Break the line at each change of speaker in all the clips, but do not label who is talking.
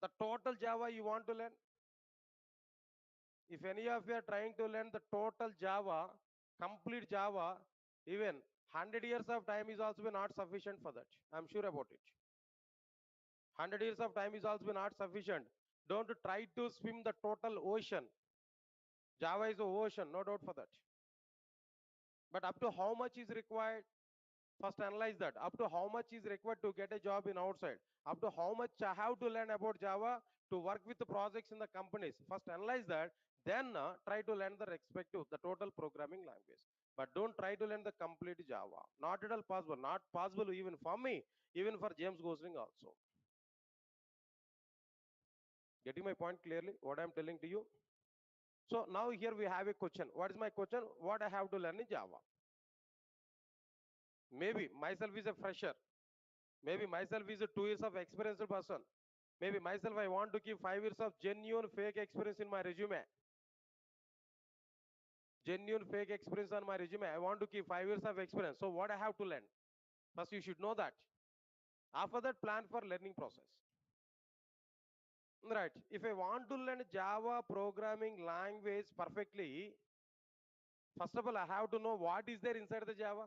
The total Java you want to learn. If any of you are trying to learn the total Java, complete Java, even 100 years of time is also not sufficient for that. I'm sure about it. 100 years of time is also not sufficient. Don't try to swim the total ocean. Java is a ocean, no doubt for that. But up to how much is required? First analyze that. Up to how much is required to get a job in outside? Up to how much I have to learn about Java to work with the projects in the companies? First analyze that. Then try to learn the respective, the total programming language. But don't try to learn the complete Java. Not at all possible. Not possible even for me, even for James Gosling also. Getting my point clearly? What I'm telling to you? So now here we have a question. What is my question? What I have to learn in Java? Maybe myself is a fresher. Maybe myself is a 2 years of experienced person. Maybe myself I want to keep 5 years of genuine fake experience in my resume. Genuine fake experience on my resume. I want to keep 5 years of experience. So what I have to learn? First you should know that. After that plan for learning process. Right. If I want to learn Java programming language perfectly, first of all I have to know what is there inside the Java.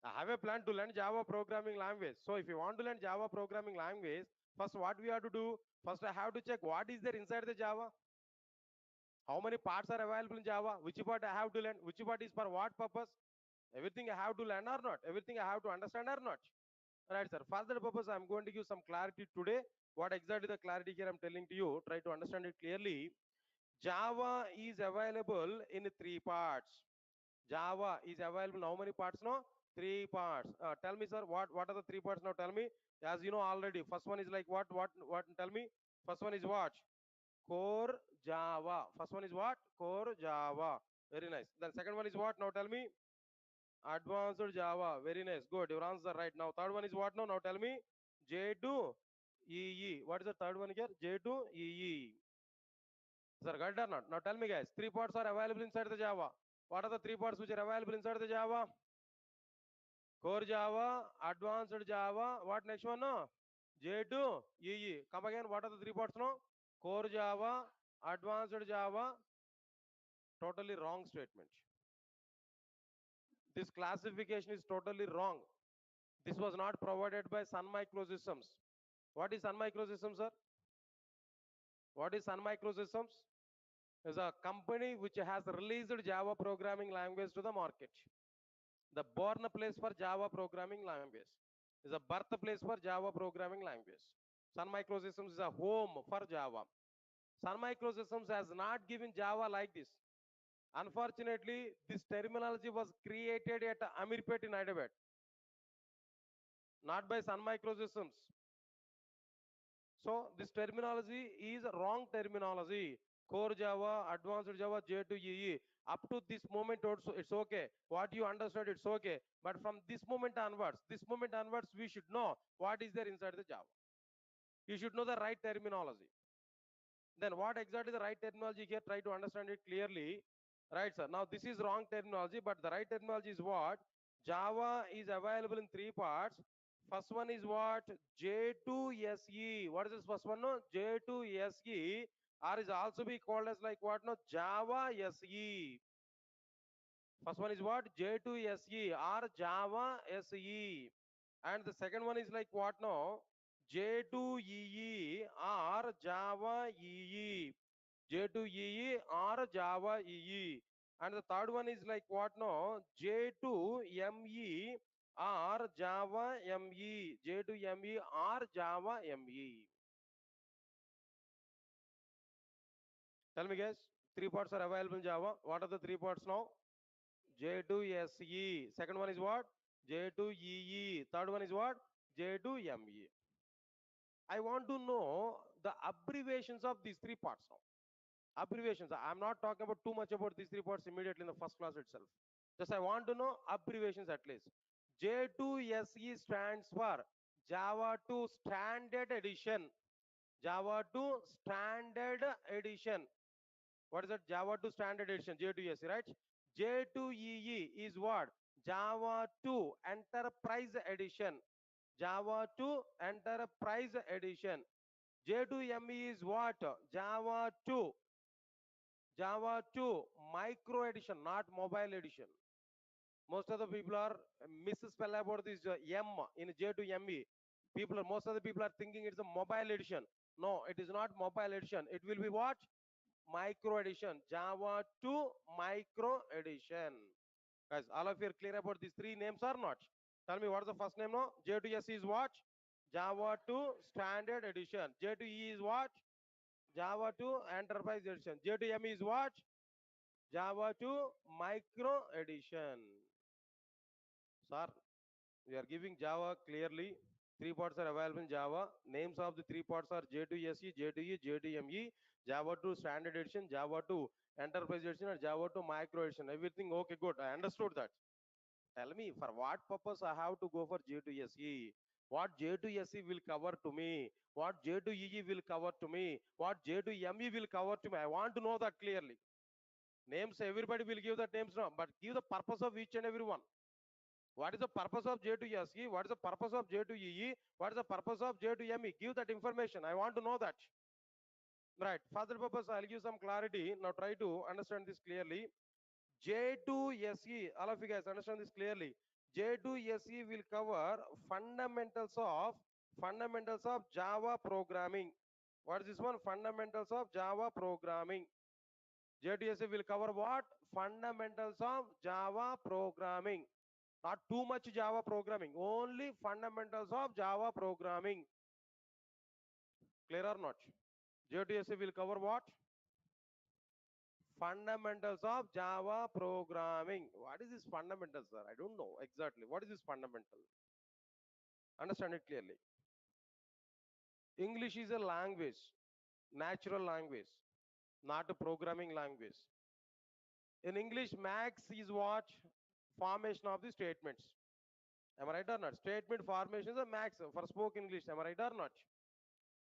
I have a plan to learn Java programming language. So if you want to learn Java programming language, first what we have to do? First I have to check what is there inside the Java. How many parts are available in Java? Which part I have to learn? Which part is for what purpose? Everything I have to learn or not? Everything I have to understand or not? Right, sir. For that purpose, I'm going to give some clarity today. What exactly the clarity here I'm telling to you? Try to understand it clearly. Java is available in three parts. Java is available in how many parts now? Three parts. Tell me, sir, what are the three parts now? Tell me. As you know already, first one is like what? Tell me. First one is what? Core Java. First one is what? Core Java. Very nice. Then second one is what? Now tell me. Advanced Java. Very nice. Good. Your answer right now. Third one is what now? Now tell me. J2 EE. What is the third one here? J2 EE. Sir, got it or not? Now tell me, guys. Three parts are available inside the Java. What are the three parts which are available inside the Java? Core Java, Advanced Java. What next one? No? J2 EE. Come again. What are the three parts now? Core Java, Advanced Java. Totally wrong statement. This classification is totally wrong. This was not provided by Sun Microsystems. What is Sun Microsystems, sir? What is Sun Microsystems? Is a company which has released Java programming language to the market. The born place for Java programming language is a birthplace for Java programming language. Sun Microsystems is a home for Java. Sun Microsystems has not given Java like this. Unfortunately, this terminology was created at Amirpet in Hyderabad, not by Sun Microsystems. So this terminology is wrong terminology. Core Java, Advanced Java, J2EE. Up to this moment also it's okay. What you understood, it's okay. But from this moment onwards, we should know what is there inside the Java. You should know the right terminology. Then what exactly the right terminology here? Try to understand it clearly. Right, sir. Now this is wrong terminology, but the right terminology is what? Java is available in three parts. First one is what? J2SE. What is this first one? No? J2SE, or is also be called as like what? No? Java SE. First one is what? J2SE or Java SE. And the second one is like what now? J2EE or Java EE. J2EE or Java EE. And the third one is like what now? J2ME or Java ME. J2ME or Java ME. Tell me guys, three parts are available in Java. What are the three parts now? J2SE. Second one is what? J2EE. Third one is what? J2ME. I want to know the abbreviations of these three parts now. Abbreviations. I'm not talking about too much about these three parts immediately in the first class itself. Just I want to know abbreviations at least. J2SE stands for Java 2 Standard Edition. Java 2 Standard Edition. What is that? Java 2 Standard Edition, J2SE, right? J2EE is what? Java 2 Enterprise Edition. Java 2 Enterprise Edition. J to ME is what? Java 2. Java 2 micro edition, not mobile edition. Most of the people are misspell about this M in J to ME. Most of the people are thinking it's a mobile edition. No, it is not mobile edition. It will be what? Micro edition. Java 2 micro edition. Guys, all of you are clear about these three names or not? Tell me what is the first name now? J to S is what? Java 2 standard edition. J to E is what? Java 2 enterprise edition. J to M is what? Java 2 micro edition. Sir, we are giving Java clearly. Three parts are available in Java. Names of the three parts are J2SE, J2E, J2ME, Java 2 Standard Edition, Java 2 Enterprise Edition, and Java 2 Micro Edition. Everything okay, good. I understood that. Tell me, for what purpose I have to go for J2SE? What J2SE will cover to me? What J2EE will cover to me? What J2ME will cover to me? I want to know that clearly. Names, everybody will give the names now, but give the purpose of each and every one. What is the purpose of J to SE? What is the purpose of J to EE? What is the purpose of J to ME? Give that information. I want to know that. Right. For that purpose, I'll give some clarity. Now try to understand this clearly. J to SE, all of you guys understand this clearly. J to SE will cover fundamentals of Java programming. What is this one? Fundamentals of Java programming. J to SE will cover what? Fundamentals of Java programming. Not too much Java programming, only fundamentals of Java programming. Clear or not? JTSA will cover what? Fundamentals of Java programming. What is this fundamental, sir? I don't know exactly. What is this fundamental? Understand it clearly. English is a language, natural language, not a programming language. In English, max is what? Formation of the statements. Am I right or not? Statement formation is a max for spoken English. Am I right or not?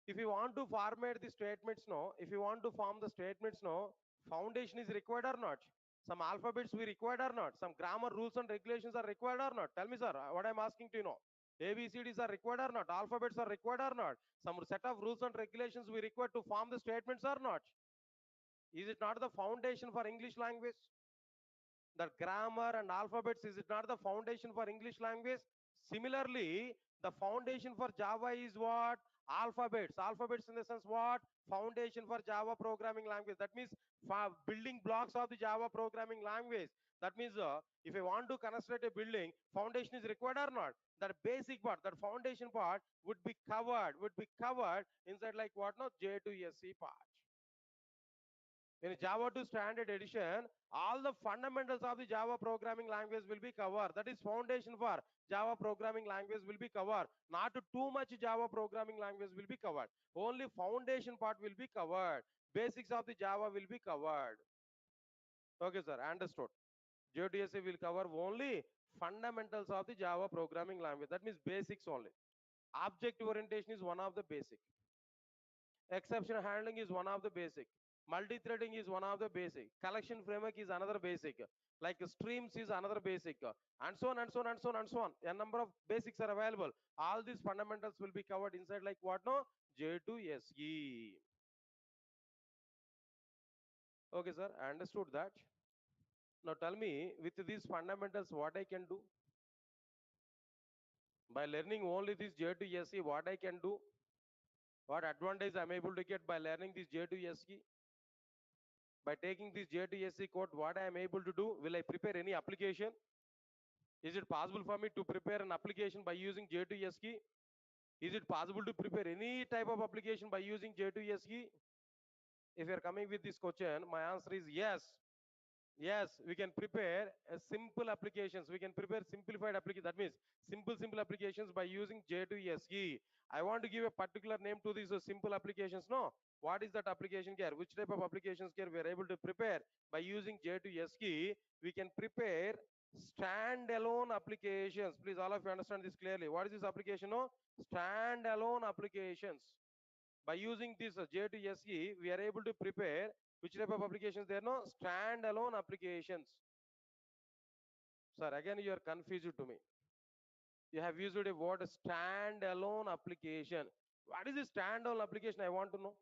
If you want to format the statements no, if you want to form the statements no, foundation is required or not? Some alphabets we required or not? Some grammar rules and regulations are required or not? Tell me, sir, what I'm asking to you know. ABCDs are required or not? Alphabets are required or not? Some set of rules and regulations we require to form the statements or not? Is it not the foundation for English language? The grammar and alphabets, is it not the foundation for English language? Similarly, the foundation for Java is what? Alphabets. Alphabets in the sense what? Foundation for Java programming language. That means for building blocks of the Java programming language. That means if you want to construct a building, foundation is required or not? That basic part, that foundation part would be covered inside like what? No, J to SC part. In Java 2 Standard Edition, all the fundamentals of the Java programming language will be covered. That is foundation for Java programming language will be covered. Not too much Java programming language will be covered. Only foundation part will be covered. Basics of the Java will be covered. Okay, sir, understood. JDSA will cover only fundamentals of the Java programming language. That means basics only. Object orientation is one of the basic. Exception handling is one of the basic. Multi-threading is one of the basic. Collection framework is another basic. Like streams is another basic. And so on and so on and so on and so on. A number of basics are available. All these fundamentals will be covered inside like what no? J2SE. Okay, sir. I understood that. Now tell me, with these fundamentals, what I can do? By learning only this J2SE, what I can do? What advantage I'm able to get by learning this J2SE? By taking this J2SE code, what I am able to do? Will I prepare any application? Is it possible for me to prepare an application by using J2SE? Is it possible to prepare any type of application by using J2SE? If you are coming with this question, my answer is yes. Yes, we can prepare a simple applications. We can prepare simplified applications. That means simple applications by using J2SE. I want to give a particular name to these simple applications. No, what is that application care? Which type of applications care we are able to prepare by using J2SE? We can prepare standalone applications. Please, all of you understand this clearly. What is this application? No, standalone applications. By using this J2SE, we are able to prepare which type of applications there? No, standalone applications. Sir, again you are confused to me. You have used a word standalone application. What is this standalone application? I want to know.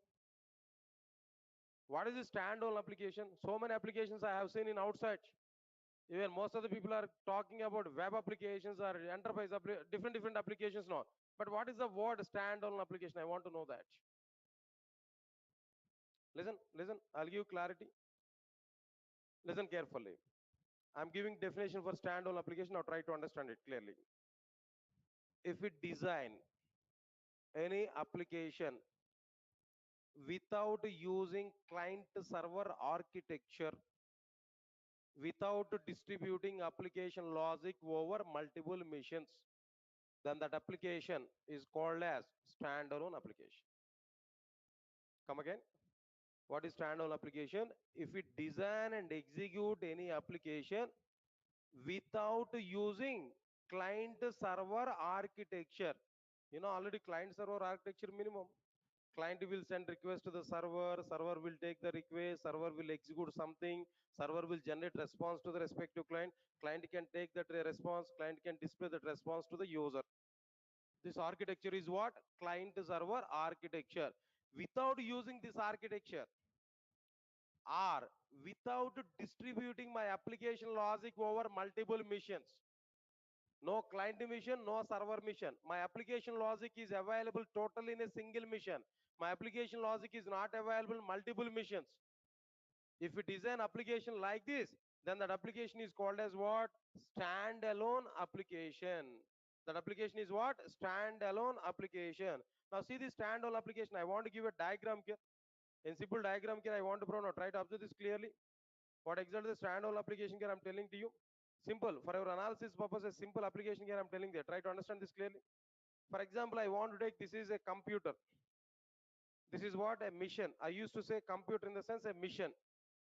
What is this standalone application? So many applications I have seen in outside. Even most of the people are talking about web applications or enterprise different applications now. But what is the word standalone application? I want to know that. Listen. I'll give you clarity. Listen carefully. I'm giving definition for standalone application. Now try to understand it clearly. If we design any application without using client server architecture, without distributing application logic over multiple machines, then that application is called as standalone application. Come again. What is standalone application? If we design and execute any application without using client server architecture. Already client server architecture minimum. Client will send request to the server will take the request, server will execute something, server will generate response to the respective client can take that response, client can display that response to the user. This architecture is what? Client server architecture. Without using this architecture, or without distributing my application logic over multiple missions, no client mission, no server mission, my application logic is available totally in a single mission, my application logic is not available multiple missions. If we design application like this, then that application is called as what? Standalone application. That application is what? Standalone application. Now see this standalone application. I want to give a diagram here. In simple diagram here, I want to now try to observe this clearly. What exactly the standalone application here I'm telling to you? Simple. For our analysis purposes, simple application here I'm telling there. Try to understand this clearly. For example, I want to take this is a computer. This is what? A mission. I used to say computer in the sense a mission.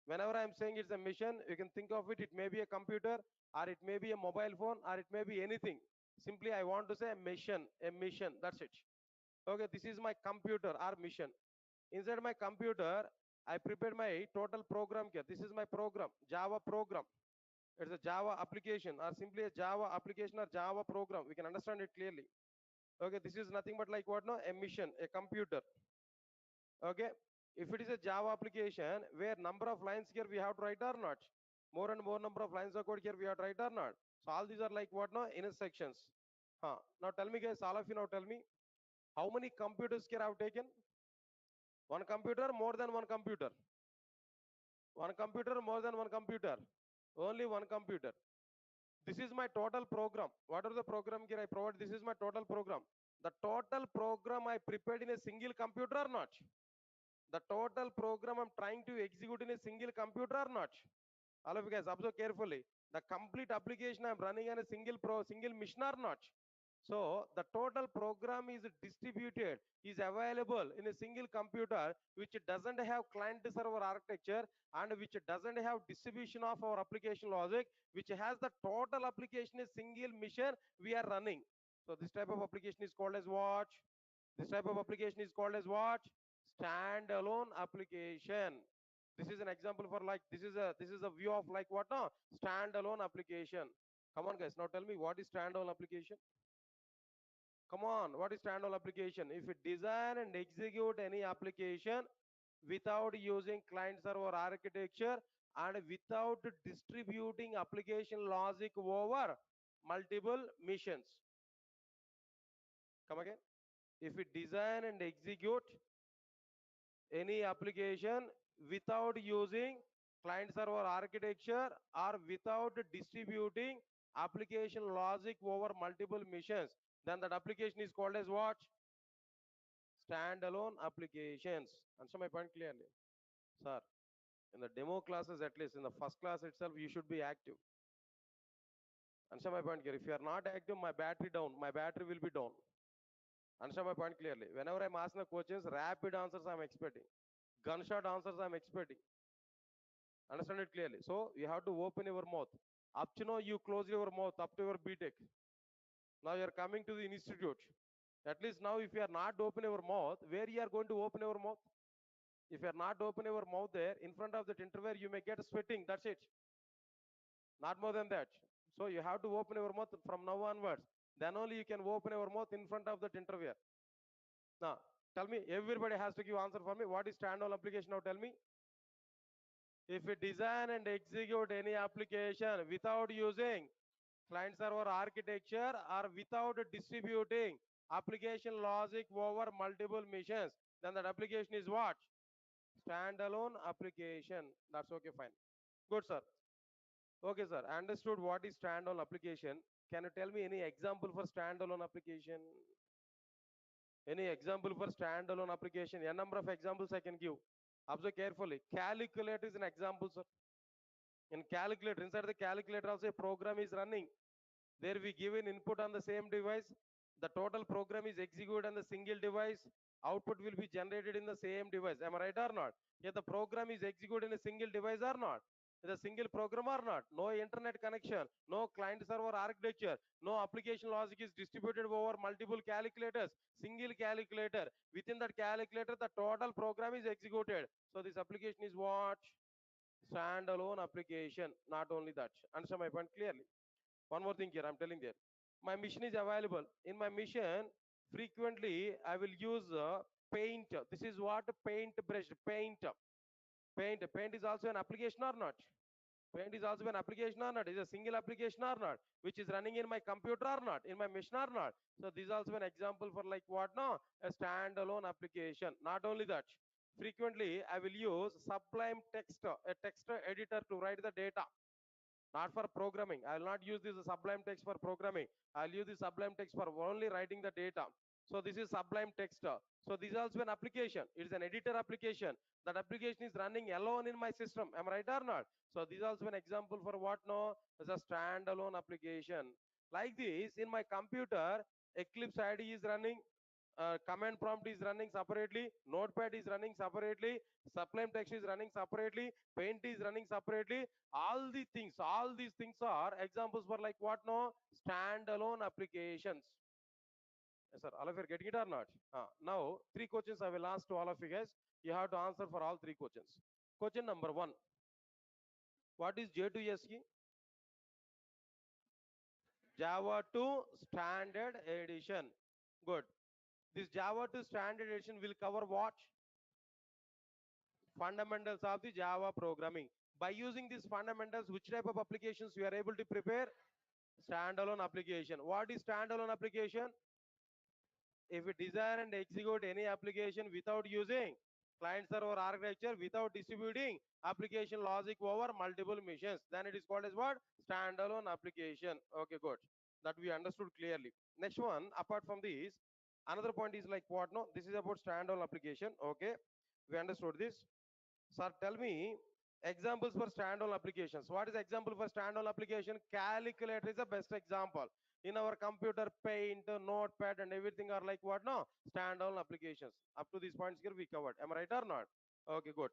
Whenever I'm saying it's a mission, you can think of it, it may be a computer, or it may be a mobile phone, or it may be anything. Simply, I want to say a mission, that's it. Okay, this is my computer or mission. Inside my computer, I prepared my total program here. This is my program, Java program. It's a Java application or simply a Java application or Java program. We can understand it clearly. Okay, this is nothing but like what no? A mission, a computer. Okay, if it is a Java application where number of lines here we have to write or not, more and more number of lines of code here we have to write or not. So all these are like what no? Intersections. Now tell me guys, all of you now tell me, how many computers here I have taken? One computer, more than one computer. One computer, more than one computer. Only one computer. This is my total program. Whatever the program here I provide, this is my total program. The total program I prepared in a single computer or not? The total program I'm trying to execute in a single computer or not? All of you guys observe carefully. The complete application I'm running on a single mission or not? So the total program is distributed, is available in a single computer which doesn't have client server architecture and which doesn't have distribution of our application logic, which has the total application a single mission we are running. So this type of application is called as what? This type of application is called as what? Standalone application. This is an example for like this is a view of like what now? Standalone application. Come on guys, now tell me what is standalone application? Come on, what is standalone application? If you design and execute any application without using client server architecture and without distributing application logic over multiple missions. Come again. If we design and execute any application without using client server architecture or without distributing application logic over multiple missions, then that application is called as what? Standalone applications. Answer my point clearly. Sir, in the demo classes, at least in the first class itself, you should be active. Answer my point clearly. If you are not active, my battery down. My battery will be down. Answer my point clearly. Whenever I'm asking the questions, rapid answers I'm expecting. Gunshot answers I'm expecting. Understand it clearly. So you have to open your mouth. Up to now, you close your mouth up to your BTech. Now you are coming to the institute. At least now, if you are not open your mouth, where you are going to open your mouth? If you are not open your mouth there, in front of that interviewer, you may get sweating. That's it. Not more than that. So you have to open your mouth from now onwards. Then only you can open your mouth in front of that interviewer. Now, Tell me, everybody has to give answer for me. What is standalone application now? Tell me. If we design and execute any application without using client server architecture or without distributing application logic over multiple machines, then that application is what? Standalone application. That's okay, fine. Good, sir. Okay, sir. Understood what is standalone application. Can you tell me any example for standalone application? Any example for standalone application? A number of examples I can give. Observe carefully. Calculator is an example, sir. In calculator, inside the calculator also a program is running. There we give an input on the same device. The total program is executed on the single device. Output will be generated in the same device. Am I right or not? Yet the program is executed in a single device or not? The single program or not? No internet connection, no client server architecture, no application logic is distributed over multiple calculators. Single calculator. Within that calculator, the total program is executed. So this application is what? Standalone application. Not only that. Understand my point clearly? One more thing here, I'm telling there. My mission is available. In my mission, frequently I will use paint. This is what? Paint brush, paint. Paint is also an application or not? Paint is also an application or not? Is a single application or not? Which is running in my computer or not? In my machine or not? So this is also an example for like what now? A standalone application. Not only that, frequently I will use Sublime Text, a text editor to write the data, not for programming. I will not use this Sublime Text for programming. I'll use this Sublime Text for only writing the data. So this is Sublime Text. So this is also an application. It is an editor application. That application is running alone in my system. Am I right or not? So this is also an example for what now? As a standalone application. Like this, in my computer, Eclipse IDE is running. Command prompt is running separately. Notepad is running separately. Sublime Text is running separately. Paint is running separately. All these things are examples for like what now? Standalone applications. Yes, sir. All of you are getting it or not? Now, three questions I will ask to all of you guys. You have to answer for all three questions. Question number one. What is J2SE? Java 2 Standard Edition. Good. This Java 2 Standard Edition will cover what? Fundamentals of the Java programming. By using these fundamentals, which type of applications you are able to prepare? Standalone application. What is standalone application? If we design and execute any application without using client server architecture, without distributing application logic over multiple machines, then it is called as what? Standalone application. Okay, good. That we understood clearly. Next one, apart from this, another point is like what? No, this is about standalone application. Okay, we understood this. Sir, tell me examples for standalone applications. What is example for standalone application? Calculator is the best example. In our computer, Paint, Notepad, and everything are like what? No, standalone applications. Up to these points here we covered. Am I right or not? Okay, good.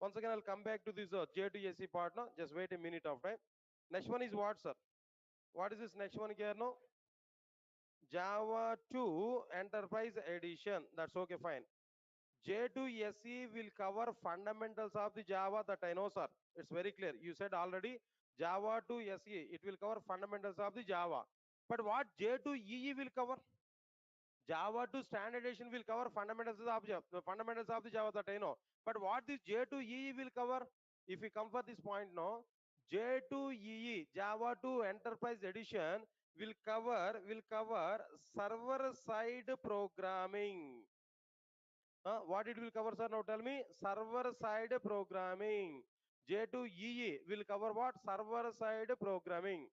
Once again, I'll come back to this J2SE part now. Just wait a minute of time. Next one is what, sir? What is this next one here? No, Java 2 Enterprise Edition. That's okay, fine. J2SE will cover fundamentals of the Java that I know, sir. It's very clear. You said already Java to SE, it will cover fundamentals of the Java. But what J2EE will cover? Java to standardization will cover fundamentals of Java, the fundamentals of the Java that I know. But what this J2EE will cover? If we come for this point now, J2EE, Java to Enterprise Edition will cover server side programming. What it will cover, sir? Now tell me. Server side programming. J2EE will cover what? Server side programming.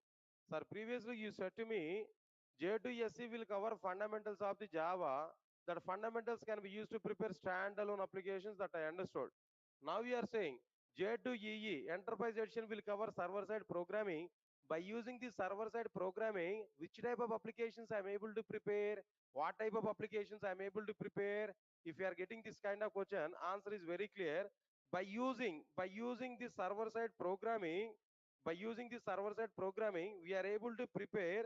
Sir, previously you said to me, J2SE will cover fundamentals of the Java. That fundamentals can be used to prepare standalone applications that I understood. Now we are saying J2EE, Enterprise Edition will cover server side programming. By using the server side programming, which type of applications I am able to prepare? What type of applications I am able to prepare? If you are getting this kind of question, answer is very clear. By using the server side programming, we are able to prepare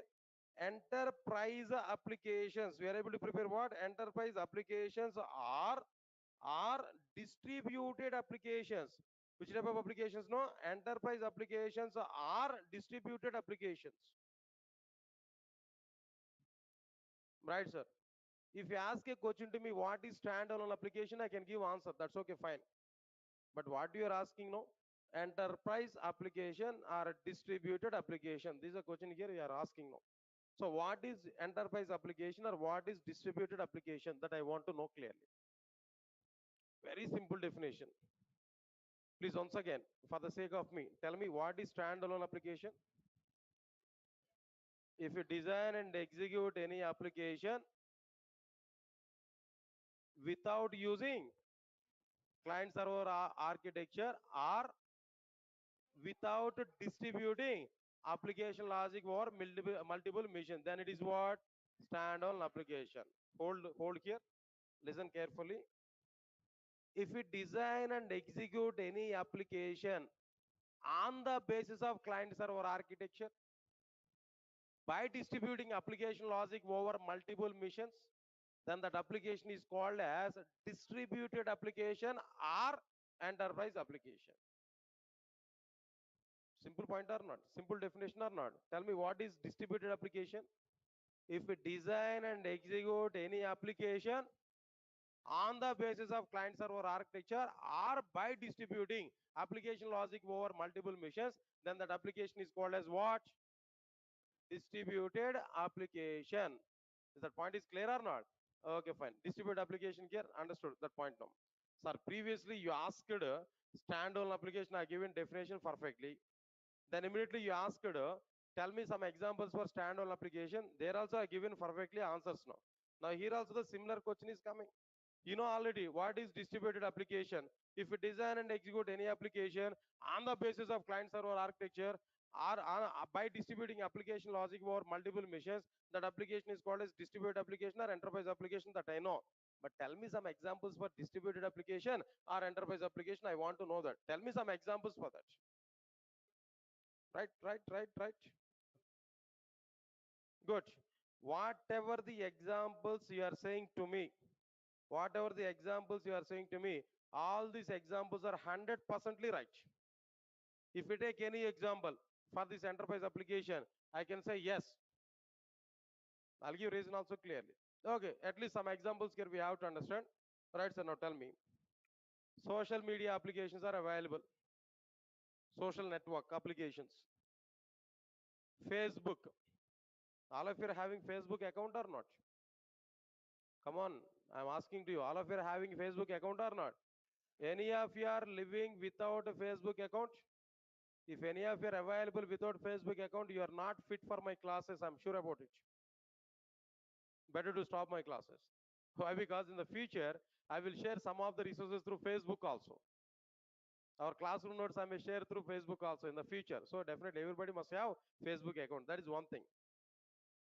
enterprise applications. We are able to prepare what? Enterprise applications are distributed applications. Which type of applications? No, enterprise applications are distributed applications. Right, sir. If you ask a question to me, what is standalone application, I can give answer. That's okay, fine. But what you are asking now? Enterprise application or a distributed application? This is a question here you are asking now. So what is enterprise application or what is distributed application, that I want to know clearly. Very simple definition. Please once again, for the sake of me, tell me what is standalone application. If you design and execute any application without using client server architecture or without distributing application logic over multiple machines, then it is what? Standalone application. Hold here. Listen carefully. If we design and execute any application on the basis of client server architecture by distributing application logic over multiple machines, then that application is called as distributed application or enterprise application. Simple point or not? Simple definition or not? Tell me what is distributed application? If we design and execute any application on the basis of client server architecture or by distributing application logic over multiple machines, then that application is called as what? Distributed application. Is that point is clear or not? Okay, fine. Distributed application here, understood that point now. Sir, previously you asked standalone application, I given definition perfectly. Then immediately you asked, tell me some examples for standalone application. There also I given perfectly answers now. Now here also the similar question is coming. You know already what is distributed application. If you design and execute any application on the basis of client server architecture or by distributing application logic over multiple machines, that application is called as distributed application or enterprise application, that I know. But tell me some examples for distributed application or enterprise application. I want to know that. Tell me some examples for that. Right. Good. Whatever the examples you are saying to me, whatever the examples you are saying to me, all these examples are 100% right. If we take any example for this enterprise application, I can say yes. I'll give reason also clearly. Okay, at least some examples here we have to understand. Right, sir, now tell me. Social media applications are available. Social network applications. Facebook. All of you are having Facebook account or not? Come on, I'm asking to you. All of you are having Facebook account or not? Any of you are living without a Facebook account? If any of you are available without Facebook account, you are not fit for my classes. I'm sure about it. Better to stop my classes. Why? Because in the future, I will share some of the resources through Facebook also. Our classroom notes I may share through Facebook also in the future. So definitely everybody must have Facebook account. That is one thing.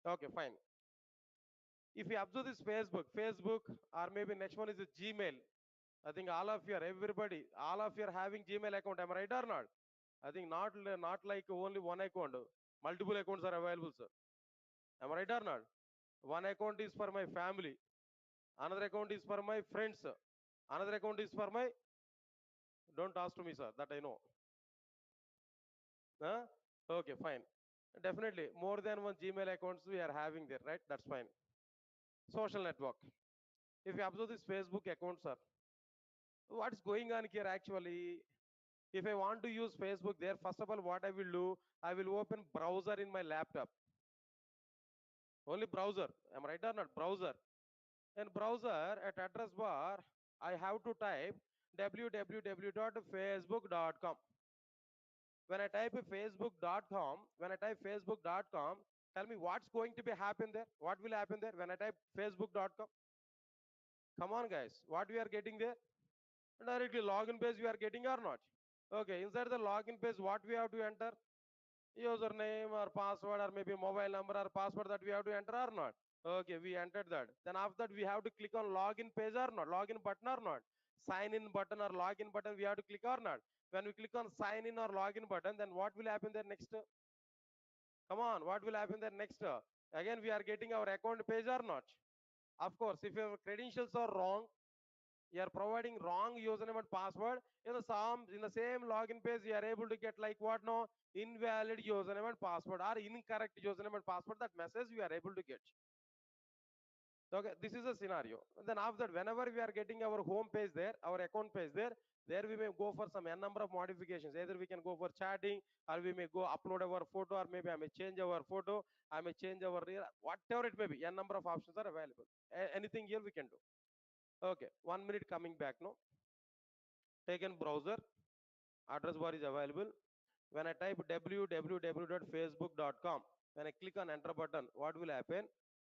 Okay, fine. If you observe this Facebook, or maybe next one is a Gmail. I think all of you are, everybody, all of you are having Gmail account. Am I right or not? I think not like only one account. Multiple accounts are available, sir. Am I right or not? One account is for my family. Another account is for my friends. Another account is for my, don't ask to me, sir, that I know. Huh? Okay, fine. Definitely, more than one Gmail accounts we are having there, right? That's fine. Social network. If you observe this Facebook account, sir, what's going on here actually? If I want to use Facebook there, first of all, what I will do, I will open browser in my laptop. Only browser. Am I right or not? Browser. In browser, at address bar, I have to type www.facebook.com. When I type facebook.com, tell me what's going to be happen there? What will happen there when I type facebook.com? Come on, guys. What we are getting there? Directly login page we are getting or not? Okay, inside the login page, what we have to enter? Username or password or maybe mobile number or password that we have to enter or not? Okay, we entered that. Then after that, we have to click on login page or not? Login button or not? Sign in button or login button we have to click or not? When we click on sign in or login button, then what will happen there next? Come on, what will happen there next? Again, we are getting our account page or not? Of course, if your credentials are wrong, you are providing wrong username and password, in the same login page, you are able to get like what no? Invalid username and password or incorrect username and password. That message we are able to get. Okay, this is a scenario. Then after that, whenever we are getting our home page there, our account page there, there we may go for some n number of modifications. Either we can go for chatting, or we may go upload our photo, or maybe I may change our photo, I may change our whatever it may be. N number of options are available. Anything here we can do. Okay, 1 minute coming back. No, take in browser. Address bar is available. When I type www.facebook.com, when I click on enter button, what will happen?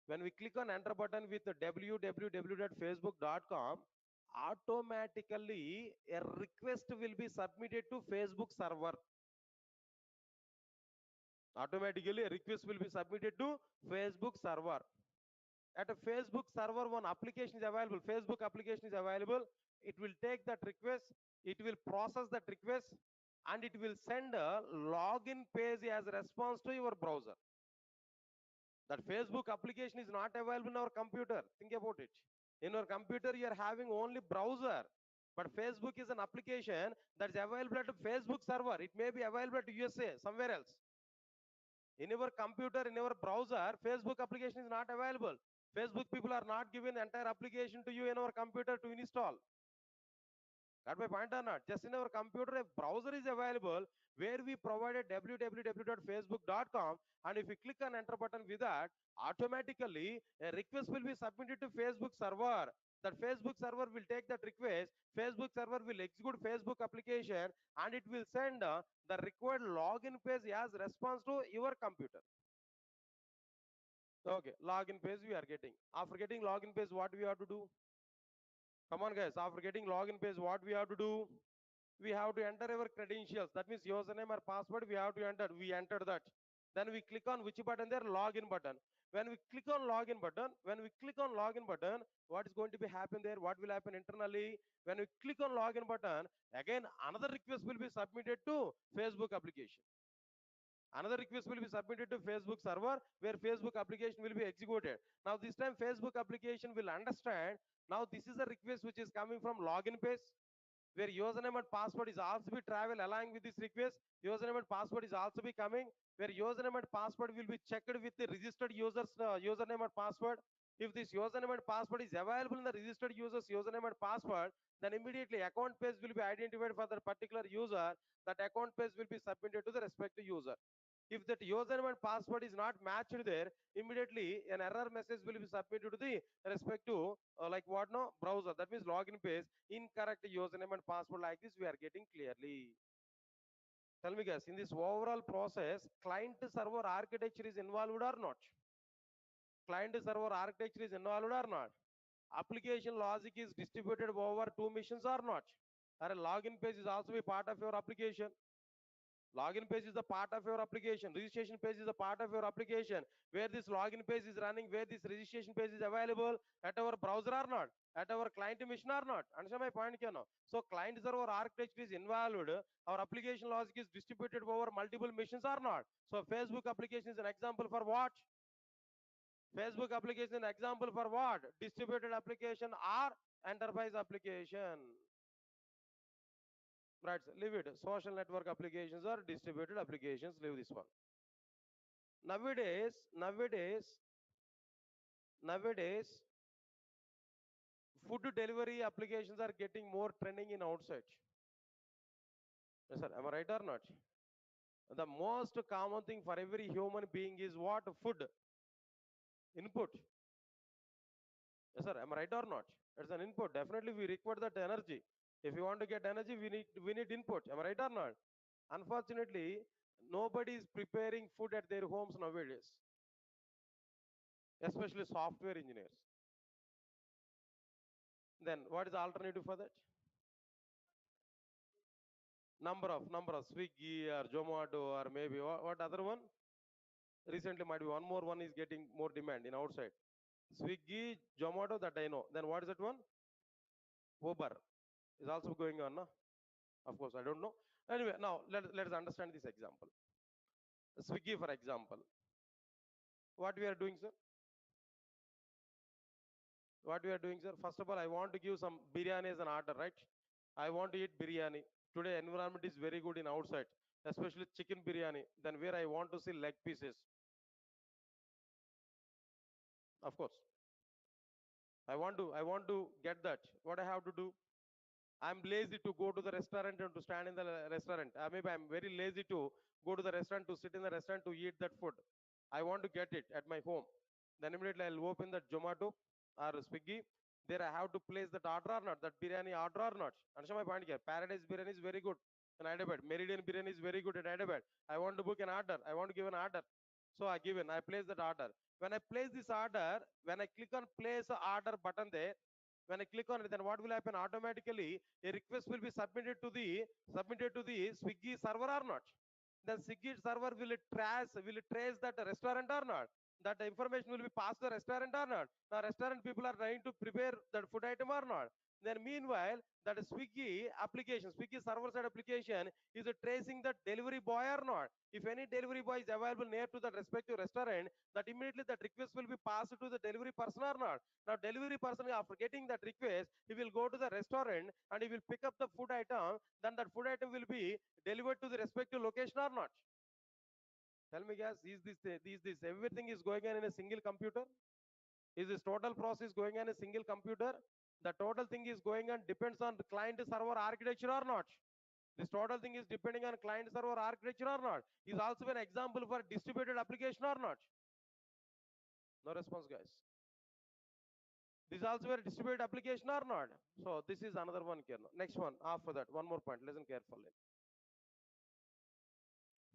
When we click on enter button with the www.facebook.com, automatically a request will be submitted to Facebook server. Automatically a request will be submitted to Facebook server. At a Facebook server, one application is available. Facebook application is available. It will take that request, it will process that request, and it will send a login page as a response to your browser. That Facebook application is not available in our computer. Think about it. In your computer, you are having only browser. But Facebook is an application that is available at a Facebook server. It may be available at USA, somewhere else. In your computer, in your browser, Facebook application is not available. Facebook people are not giving the entire application to you in our computer to install. Got my point or not? Just in our computer, a browser is available where we provided www.facebook.com, and if you click on enter button with that, automatically a request will be submitted to Facebook server. That Facebook server will take that request. Facebook server will execute Facebook application, and it will send the required login page as response to your computer. Okay, login page we are getting. After getting login page, what we have to do? Come on, guys. After getting login page, what we have to do? We have to enter our credentials. That means username or password we have to enter. We enter that. Then we click on which button there? Login button. When we click on login button, what is going to be happen there? What will happen internally? When we click on login button, again another request will be submitted to Facebook application. Another request will be submitted to Facebook server where Facebook application will be executed. Now this time Facebook application will understand. Now this is a request which is coming from login page, where username and password is also be travel along with this request. Username and password is also be coming, where username and password will be checked with the registered users username and password. If this username and password is available in the registered users username and password, then immediately account page will be identified for the particular user. That account page will be submitted to the respective user. If that username and password is not matched there, immediately an error message will be submitted to the respective like what no browser. That means login page incorrect username and password, like this we are getting clearly. Tell me guys, in this overall process, client server architecture is involved or not? Client server architecture is involved or not? Application logic is distributed over two machines or not? Or a login page is also a part of your application. Login page is the part of your application. Registration page is a part of your application. Where this login page is running, where this registration page is available, at our browser or not, at our client machine or not. Understand my point here now? So client server architecture is involved. Our application logic is distributed over multiple machines or not. So Facebook application is an example for what? Facebook application is an example for what? Distributed application or enterprise application. Right, leave it. Social network applications or distributed applications, leave this one. Nowadays, food delivery applications are getting more trending in outside. Yes, sir. Am I right or not? The most common thing for every human being is what? Food input. Yes, sir. Am I right or not? It's an input. Definitely, we require that energy. If you want to get energy, we need input. Am I right or not? Unfortunately, nobody is preparing food at their homes nowadays, especially software engineers. Then what is the alternative for that? Number of Swiggy or Zomato or maybe what other one? Recently might be one more one is getting more demand in outside. Swiggy, Zomato, that I know. Then what is that one? Uber is also going on, no? Of course, I don't know. Anyway, now let's understand this example. Swiggy, for example. What we are doing, sir? What we are doing, sir? First of all, I want to give some biryani as an order, right? I want to eat biryani. Today, environment is very good in outside, especially chicken biryani. Then where I want to see leg pieces, of course. I want to get that. What I have to do? I'm lazy to go to the restaurant and to stand in the restaurant. Maybe I'm very lazy to go to the restaurant, to sit in the restaurant to eat that food. I want to get it at my home. Then immediately I'll open the Zomato or Swiggy. There I have to place that order or not, that biryani order or not. Understand my point here? Paradise biryani is very good in Hyderabad. Meridian biryani is very good in Hyderabad. I want to book an order. I want to give an order. So I place that order. When I place this order, when I click on place order button there, when I click on it, then what will happen? Automatically, a request will be submitted to the Swiggy server or not. Then Swiggy server will trace that restaurant or not. That information will be passed to the restaurant or not. Now restaurant people are trying to prepare that food item or not. Then meanwhile, that Swiggy server side application is tracing the delivery boy or not. If any delivery boy is available near to the respective restaurant, that immediately that request will be passed to the delivery person or not. Now delivery person, after getting that request, he will go to the restaurant and he will pick up the food item. Then that food item will be delivered to the respective location or not. Tell me, guys, is this everything is going on in a single computer? Is this total process going on a single computer? The total thing is going on depends on the client server architecture or not. This total thing is depending on client server architecture or not. Is also an example for distributed application or not. No response, guys. This is also a distributed application or not. So this is another one here. Next one after that. One more point. Listen carefully.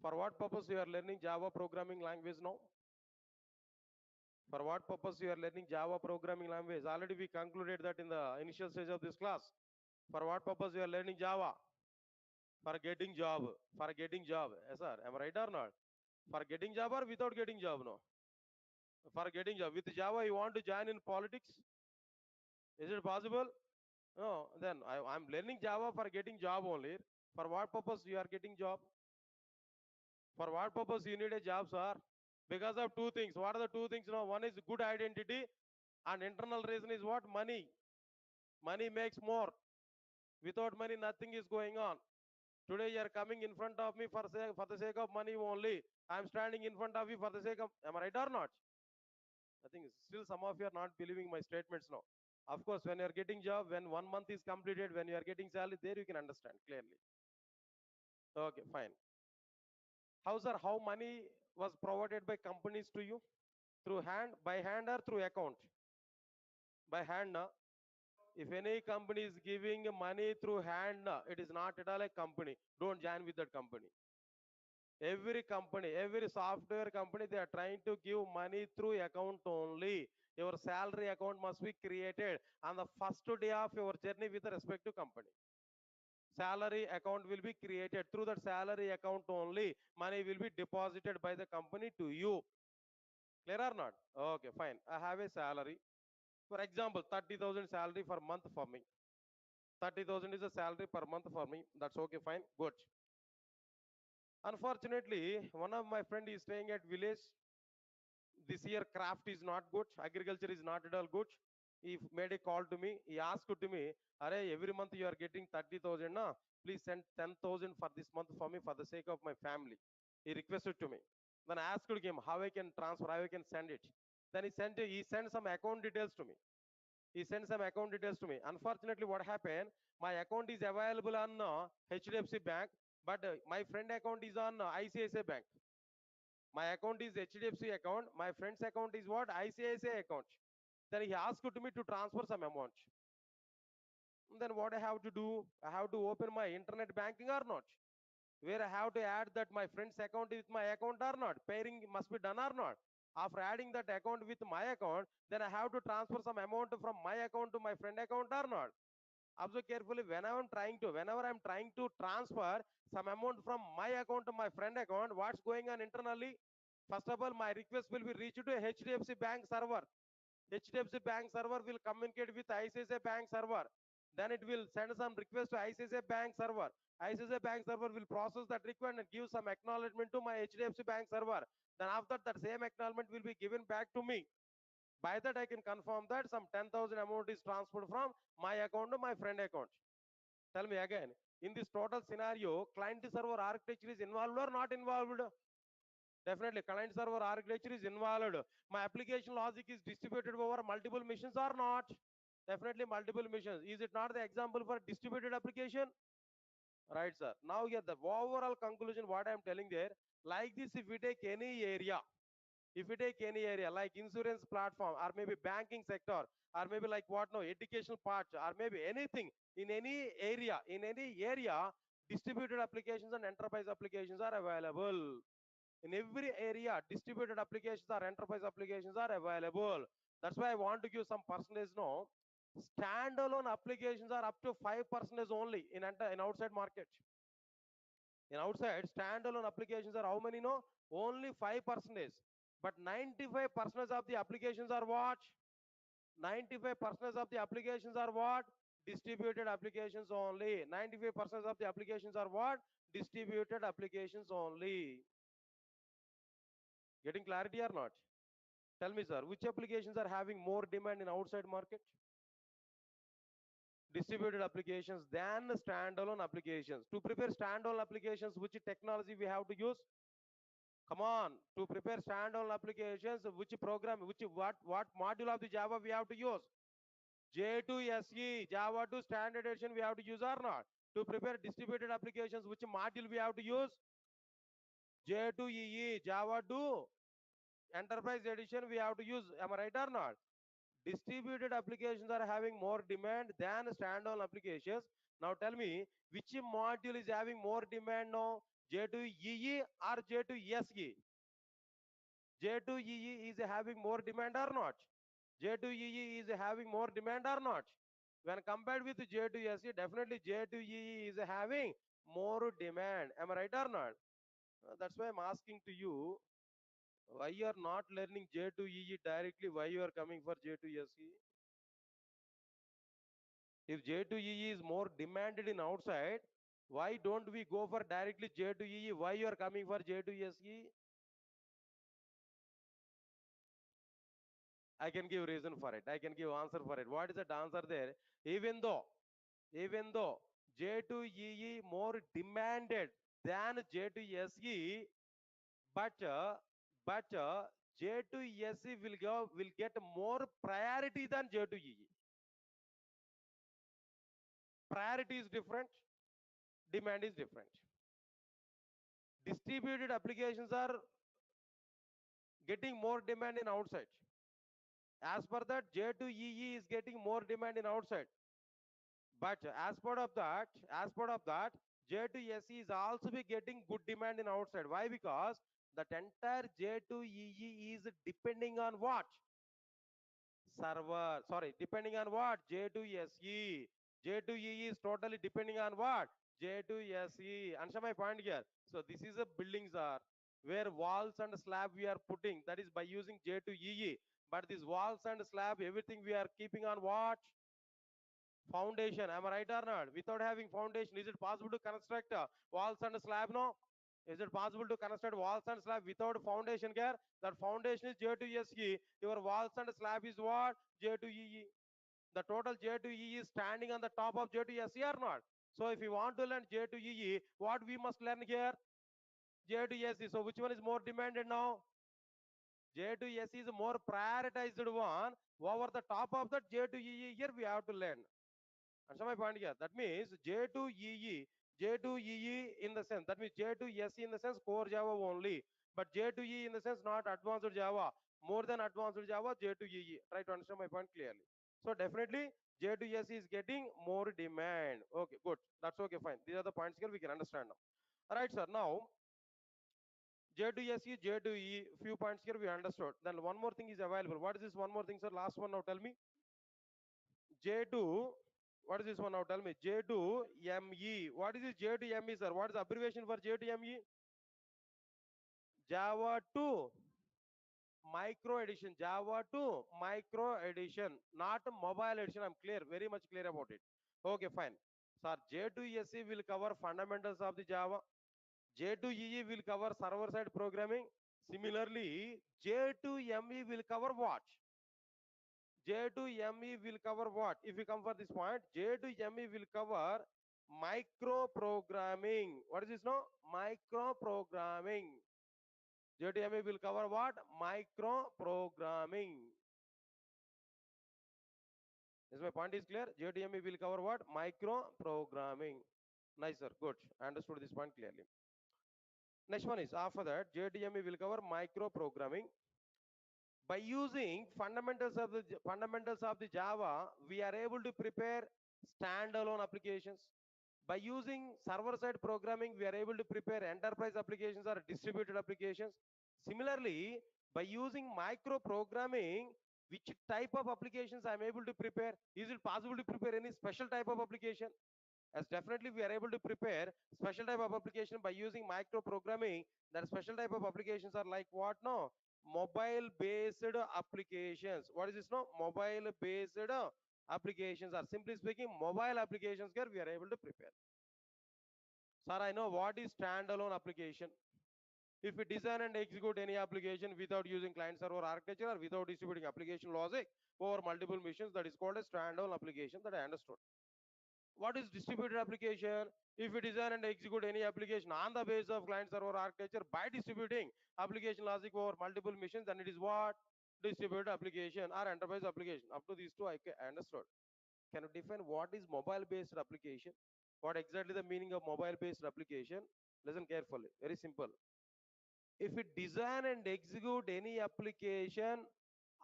For what purpose you are learning Java programming language now? For what purpose you are learning Java programming language? Already we concluded that in the initial stage of this class. For what purpose you are learning Java? For getting job. For getting job. Yes, sir. Am I right or not? For getting job or without getting job? No. For getting job. With Java, you want to join in politics? Is it possible? No. Then I'm learning Java for getting job only. For what purpose you are getting job? For what purpose you need a job, sir? Because of two things. What are the two things? No, one is good identity, and internal reason is what? Money. Money makes more. Without money, nothing is going on. Today you are coming in front of me for the sake of money only. I am standing in front of you for the sake of. Am I right or not? I think still some of you are not believing my statements now. Of course, when you are getting job, when 1 month is completed, when you are getting salary, there you can understand clearly. Okay, fine. How, sir? How money was provided by companies to you? Through hand, by hand, or through account? By hand. Na? If any company is giving money through hand, na, it is not at all a company. Don't join with that company. Every company, every software company, they are trying to give money through account only. Your salary account must be created on the first day of your journey with the respective company. Salary account will be created through that salary account only. Money will be deposited by the company to you. Clear or not? Okay, fine. I have a salary. For example, 30,000 salary per month for me. 30,000 is a salary per month for me. That's okay, fine, good. Unfortunately, one of my friend is staying at village. This year craft is not good. Agriculture is not at all good. He made a call to me. He asked to me, "Are every month you are getting 30,000, na? Please send 10,000 for this month for me for the sake of my family." He requested to me. Then I asked him how I can transfer, how I can send it. Then he sent some account details to me. He sent some account details to me. Unfortunately, what happened? My account is available on HDFC Bank, but my friend account is on ICICI Bank. My account is HDFC account. My friend's account is what? ICICI account. Then he asked to me to transfer some amount. Then what I have to do? I have to open my internet banking or not? Where I have to add that my friend's account with my account or not? Pairing must be done or not? After adding that account with my account, then I have to transfer some amount from my account to my friend account or not? Observe carefully. Whenever I'm trying to transfer some amount from my account to my friend account, what's going on internally? First of all, my request will be reached to a HDFC Bank server. HDFC Bank server will communicate with ICICI Bank server. Then it will send some request to ICICI Bank server. ICICI Bank server will process that request and give some acknowledgement to my HDFC Bank server. Then after that same acknowledgement will be given back to me. By that I can confirm that some 10,000 amount is transferred from my account to my friend account. Tell me again, in this total scenario, client server architecture is involved or not involved? Definitely, client server architecture is involved. My application logic is distributed over multiple machines or not? Definitely multiple machines. Is it not the example for distributed application? Right, sir. Now, yeah, the overall conclusion, what I'm telling there, like this, if we take any area, if we take any area like insurance platform or maybe banking sector or maybe like what no educational part or maybe anything in any area, distributed applications and enterprise applications are available. In every area, distributed applications or enterprise applications are available. That's why I want to give some percentage. No, standalone applications are up to 5% only in outside market. In outside, standalone applications are how many? No, only 5%. But 95% of the applications are what? 95% of the applications are what? Distributed applications only. 95% of the applications are what? Distributed applications only. Getting clarity or not? Tell me, sir, which applications are having more demand in outside market? Distributed applications than standalone applications. To prepare standalone applications, which technology we have to use? Come on, to prepare standalone applications, which program, what module of the Java we have to use? J2SE, Java 2 standard edition we have to use or not? To prepare distributed applications, which module we have to use? J2EE, Java 2 enterprise edition we have to use. Am I right or not? Distributed applications are having more demand than standalone applications. Now tell me, which module is having more demand now? J2EE or J2SE? J2EE is having more demand or not? J2EE is having more demand or not? When compared with J2SE, definitely J2EE is having more demand. Am I right or not? That's why I'm asking to you, why you are not learning J2EE directly, why you are coming for J2SE? If J2EE is more demanded in outside, why don't we go for directly J2EE? Why you are coming for J2SE? I can give reason for it. I can give answer for it. What is that answer there? Even though, even though J2EE more demanded than J2SE, but J2SE will get more priority than J2EE. Priority is different, demand is different. Distributed applications are getting more demand in outside. As per that, J2EE is getting more demand in outside. But as part of that, J2SE is also be getting good demand in outside. Why? Because that entire J2EE is depending on what? Server. Sorry, depending on what? J2SE. J2EE is totally depending on what? J2SE. Answer my point here. So this is a buildings are where walls and slab we are putting. That is by using J2EE. But these walls and slab, everything we are keeping on what? Foundation. Am I right or not? Without having foundation, is it possible to construct walls and slab? No. Is it possible to construct walls and slab without foundation care? That foundation is J2SE. Your walls and slab is what? J2EE. The total J2EE is standing on the top of J2SE or not? So if you want to learn J2EE, what we must learn here? J2SE. So which one is more demanded now? J2SE is more prioritized one over the top of that J2EE. Here we have to learn. Understand my point here? That means J2EE in the sense, that means J2SE in the sense core Java only, but J2EE in the sense not advanced Java, more than advanced Java, J2EE. Try to understand my point clearly. So definitely J2SE is getting more demand. Okay, good. That's okay, fine. These are the points here we can understand now. All right, sir. Now J2SE, J2EE, few points here we understood. Then one more thing is available. What is this one more thing, sir? Last one now. Tell me. J2, what is this one now? Tell me. J2ME. What is this J2ME, sir? What is the abbreviation for J2ME? Java 2 Micro Edition. Java 2 Micro Edition, not mobile edition. I'm clear, very much clear about it. Okay, fine. Sir, J2SE will cover fundamentals of the Java. J2EE will cover server-side programming. Similarly, J2ME will cover what? J2ME will cover what? If we come for this point, J2ME will cover micro programming. What is this now? Micro programming. JTME will cover what? Micro programming. Is my point is clear? JTME will cover what? Micro programming. Nice, sir. Good. I understood this point clearly. Next one is after that, JTME will cover micro programming. By using fundamentals of the Java, we are able to prepare standalone applications. By using server-side programming, we are able to prepare enterprise applications or distributed applications. Similarly, by using micro programming, which type of applications I am able to prepare? Is it possible to prepare any special type of application? As definitely we are able to prepare special type of application by using micro programming. That special type of applications are like what? No, mobile based applications. What is this? No, mobile based applications, are simply speaking mobile applications here we are able to prepare. Sir, I know what is standalone application. If we design and execute any application without using client server architecture or without distributing application logic over multiple machines, that is called a standalone application, that I understood. What is distributed application? If we design and execute any application on the basis of client server architecture by distributing application logic over multiple machines, then it is what? Distributed application or enterprise application. Up to these two I understood. Can you define what is mobile based application? What exactly the meaning of mobile based application? Listen carefully. Very simple. If we design and execute any application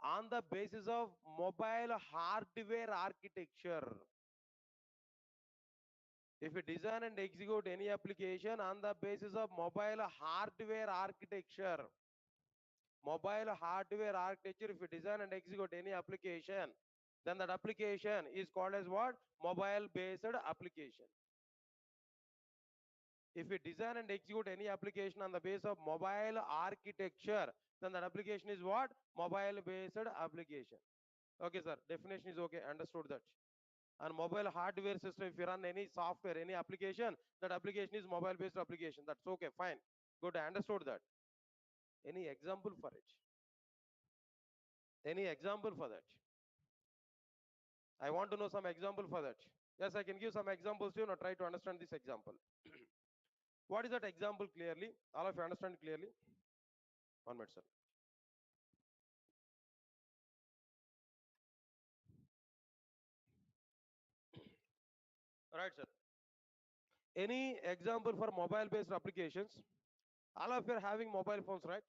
on the basis of mobile hardware architecture, if we design and execute any application on the basis of mobile hardware architecture, if we design and execute any application, then that application is called as what? Mobile based application. If we design and execute any application on the base of mobile architecture, then that application is what? Mobile based application. Okay, sir. Definition is okay. Understood that. And mobile hardware system, if you run any software, any application, that application is mobile based application. That's okay, fine. Good, I understood that. Any example for it? Any example for that? I want to know some example for that. Yes, I can give some examples to you. Now try to understand this example. What is that example clearly? All of you understand clearly? 1 minute, sir. Right, sir. Any example for mobile based applications? All of you are having mobile phones, right?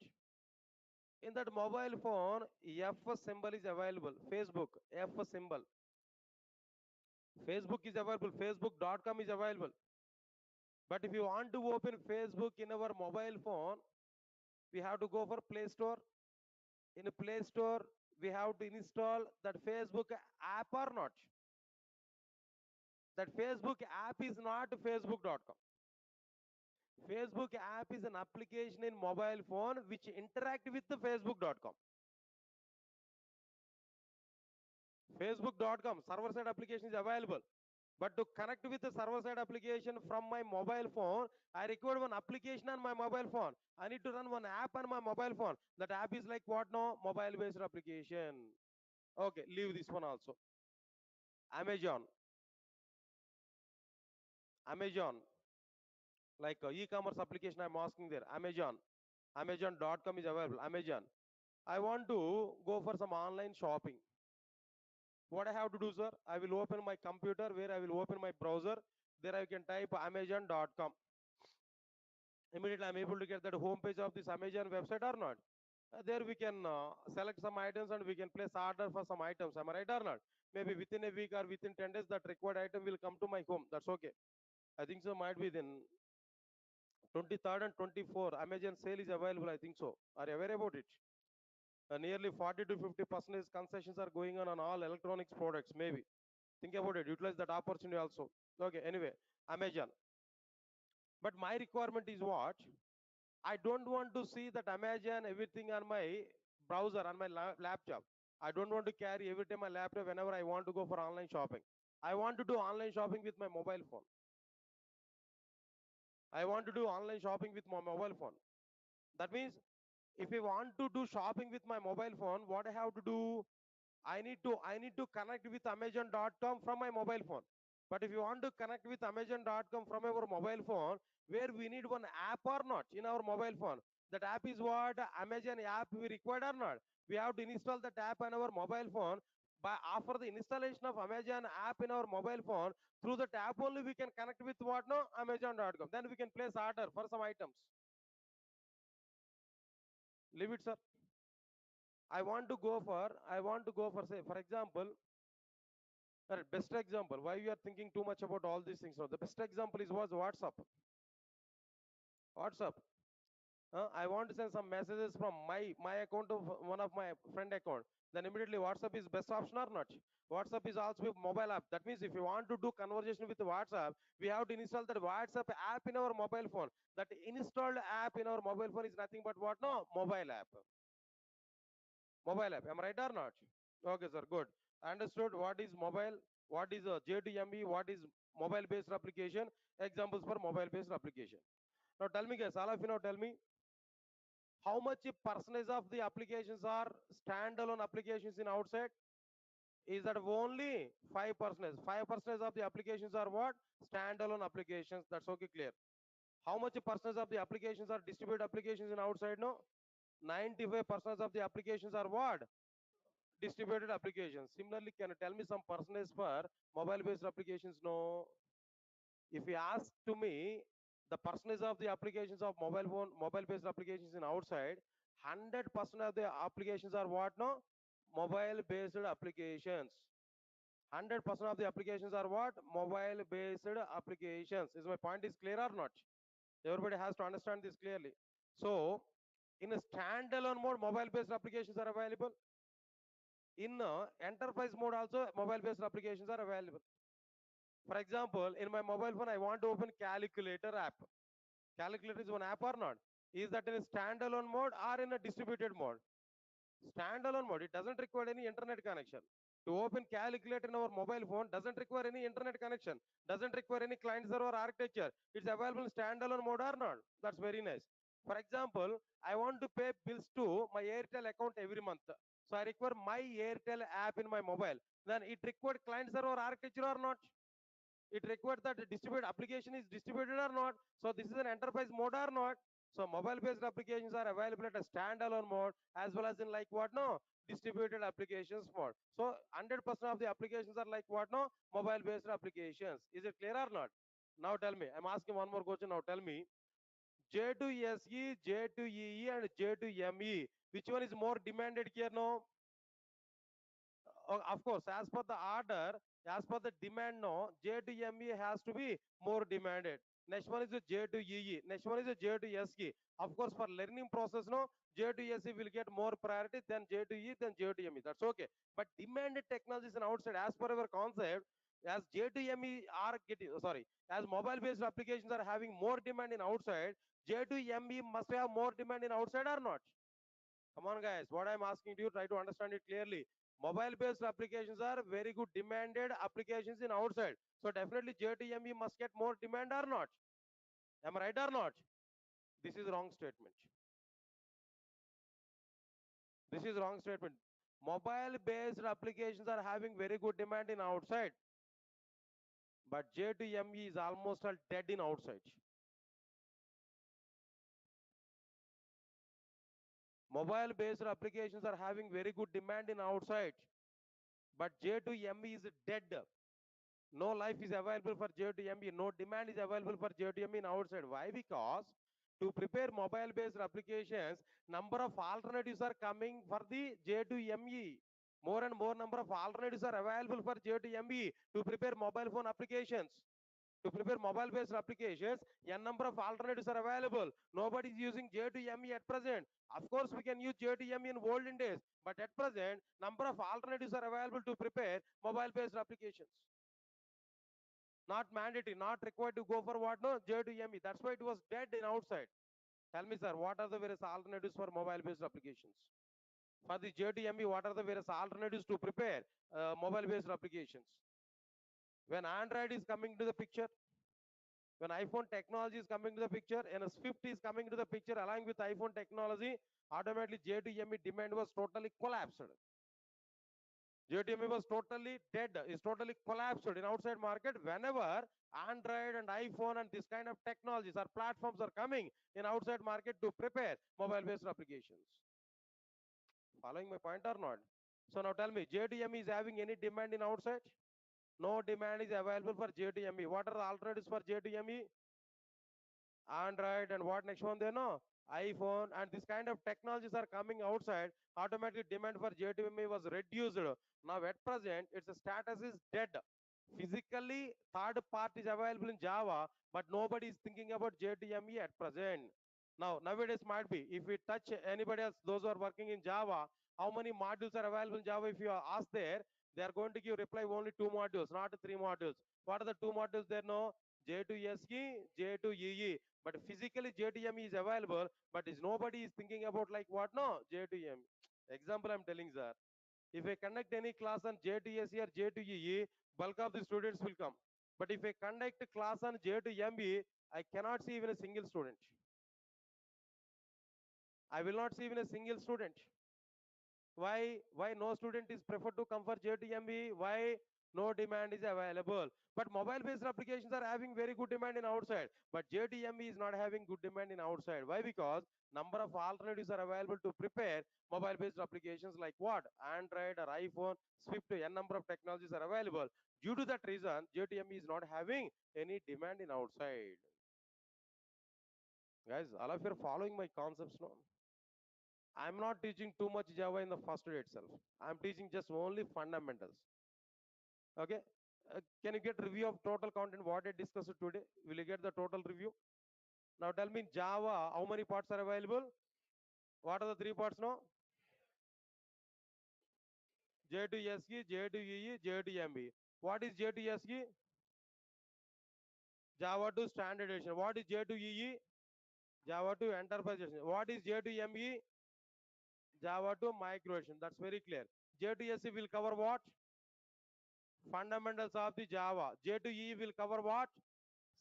In that mobile phone, F symbol is available. Facebook, F symbol. Facebook is available. Facebook.com is available. But if you want to open Facebook in our mobile phone, we have to go for Play Store. In a Play Store, we have to install that Facebook app or not. That Facebook app is not Facebook.com. Facebook app is an application in mobile phone which interact with the Facebook.com. Facebook.com server-side application is available. But to connect with the server-side application from my mobile phone, I require one application on my mobile phone. I need to run one app on my mobile phone. That app is like what now? Mobile-based application. Okay, leave this one also. Amazon. Amazon. Like e-commerce application I'm asking there. Amazon. Amazon.com is available. Amazon. I want to go for some online shopping. What I have to do, sir? I will open my computer where I will open my browser. There I can type Amazon.com. Immediately I'm able to get that home page of this Amazon website or not. There we can select some items and we can place order for some items. Am I right or not? Maybe within a week or within 10 days that required item will come to my home. That's okay. I think so might be then 23rd and 24th. Amazon sale is available. I think so. Are you aware about it? Nearly 40 to 50% concessions are going on all electronics products. Maybe think about it. Utilize that opportunity also. Okay. Anyway, Amazon. But my requirement is what? I don't want to see that Amazon everything on my browser, on my laptop. I don't want to carry every time my laptop whenever I want to go for online shopping. I want to do online shopping with my mobile phone. I want to do online shopping with my mobile phone. That means if I want to do shopping with my mobile phone, what I have to do? I need to connect with Amazon.com from my mobile phone. But if you want to connect with Amazon.com from our mobile phone, where we need one app or not in our mobile phone, That app is what? Amazon app we required or not? We have to install that app on our mobile phone. By after the installation of Amazon app in our mobile phone, through the app only we can connect with what? No, Amazon.com. Then we can place order for some items. Leave it, sir. I want to go for say, for example, best example. Why you are thinking too much about all these things? No, the best example is was WhatsApp. WhatsApp. I want to send some messages from my account to one of my friend account. Then immediately WhatsApp is best option or not? WhatsApp is also a mobile app. That means if you want to do conversation with WhatsApp, we have to install that WhatsApp app in our mobile phone. That installed app in our mobile phone is nothing but what? No, mobile app. Mobile app. Am I right or not? Okay, sir. Good. Understood. What is mobile? What is a J2ME? What is mobile-based application? Examples for mobile-based application. Now tell me, guys. All of you now tell me how much percentage of the applications are standalone applications in outside? Is that only 5%? 5% of the applications are what? Standalone applications. That's okay, clear. How much percentage of the applications are distributed applications in outside? No. 95% of the applications are what? Distributed applications. Similarly, can you tell me some percentage for mobile-based applications? No. If you ask to me the percentage of the applications of mobile phone, mobile-based applications in outside, 100% of the applications are what? No, mobile-based applications. 100% of the applications are what? Mobile-based applications. Is my point is clear or not? Everybody has to understand this clearly. So, in a standalone mode, mobile-based applications are available. In enterprise mode also, mobile-based applications are available. For example, in my mobile phone, I want to open calculator app. Calculator is one app or not? Is that in a standalone mode or in a distributed mode? Standalone mode. It doesn't require any internet connection. To open calculator in our mobile phone doesn't require any internet connection. Doesn't require any client server architecture. It's available in standalone mode or not? That's very nice. For example, I want to pay bills to my Airtel account every month. So I require my Airtel app in my mobile. Then it required client server architecture or not? It requires that the distributed application is distributed or not. So this is an enterprise mode or not. So mobile based applications are available at a standalone mode as well as in like what? No, distributed applications mode. So 100% of the applications are like what? No, mobile based applications. Is it clear or not? Now tell me, I'm asking one more question. Now tell me, J2SE, J2EE and J2ME, which one is more demanded here? No, of course, as per the order, as per the demand, no, J to ME has to be more demanded. Next one is the J to EE. Next one is the J to SE. Of course, for learning process, no, J to SE will get more priority than J to E, than J to ME. That's okay. But demanded technologies and outside, as per our concept, as J to ME are getting, sorry, as mobile-based applications are having more demand in outside, J to ME must have more demand in outside or not? Come on, guys. What I'm asking you, try to understand it clearly. Mobile-based applications are very good demanded applications in outside. So definitely JTME must get more demand or not? Am I right or not? This is wrong statement. This is wrong statement. Mobile-based applications are having very good demand in outside, but J2ME is almost all dead in outside. Mobile-based applications are having very good demand in outside, but J2ME is dead. No life is available for J2ME. No demand is available for J2ME in outside. Why? Because to prepare mobile-based applications, number of alternatives are coming for the J2ME. More and more number of alternatives are available for J2ME to prepare mobile phone applications. To prepare mobile-based applications, n number of alternatives are available. Nobody is using J2ME at present. Of course, we can use J2ME in olden days, but at present, number of alternatives are available to prepare mobile-based applications. Not mandatory, not required to go for what? No, J to ME. That's why it was dead in outside. Tell me, sir, what are the various alternatives for mobile-based applications? For the J to ME, what are the various alternatives to prepare mobile-based applications? When Android is coming to the picture, when iPhone technology is coming to the picture, and a Swift is coming to the picture along with iPhone technology, automatically J to ME demand was totally collapsed. JTME was totally dead, is totally collapsed in outside market whenever Android and iPhone and this kind of technologies or platforms are coming in outside market to prepare mobile-based applications. Following my point or not? So now tell me, JTME is having any demand in outside? No demand is available for JTME. What are the alternatives for JTME? Android and what next one they know? iPhone and this kind of technologies are coming outside. Automatically demand for JTME was reduced. Now at present, its status is dead. Physically, third part is available in Java, but nobody is thinking about JTME at present. Now nowadays might be if we touch anybody else, those who are working in Java, how many modules are available in Java? If you ask there, they are going to give reply only two modules, not three modules. What are the two modules there? No, J2SE, J2EE. But physically JTME is available, but is nobody is thinking about like what? No, J2M. Example I'm telling sir. If I conduct any class on J2SE or J2EE, bulk of the students will come. But if I conduct a class on J2ME, I cannot see even a single student. I will not see even a single student. Why no student is preferred to come for JTME? Why no demand is available? But mobile based applications are having very good demand in outside, but JTME is not having good demand in outside. Why? Because number of alternatives are available to prepare mobile based applications like what? Android or iPhone, Swift, n number of technologies are available. Due to that reason, JTME is not having any demand in outside. Guys, all of you are following my concepts now. I'm not teaching too much Java in the first day itself. I'm teaching just only fundamentals. Okay. Can you get review of total content what I discussed today? Will you get the total review? Now tell me in Java, how many parts are available? What are the three parts now? J2SE, J2EE, J2ME. What is J2SE? Java to standard edition. What is J2EE? Java to enterprise edition. What is J2ME? Java to micro edition. That's very clear. J2SE will cover what? Fundamentals of the Java. J2EE will cover what?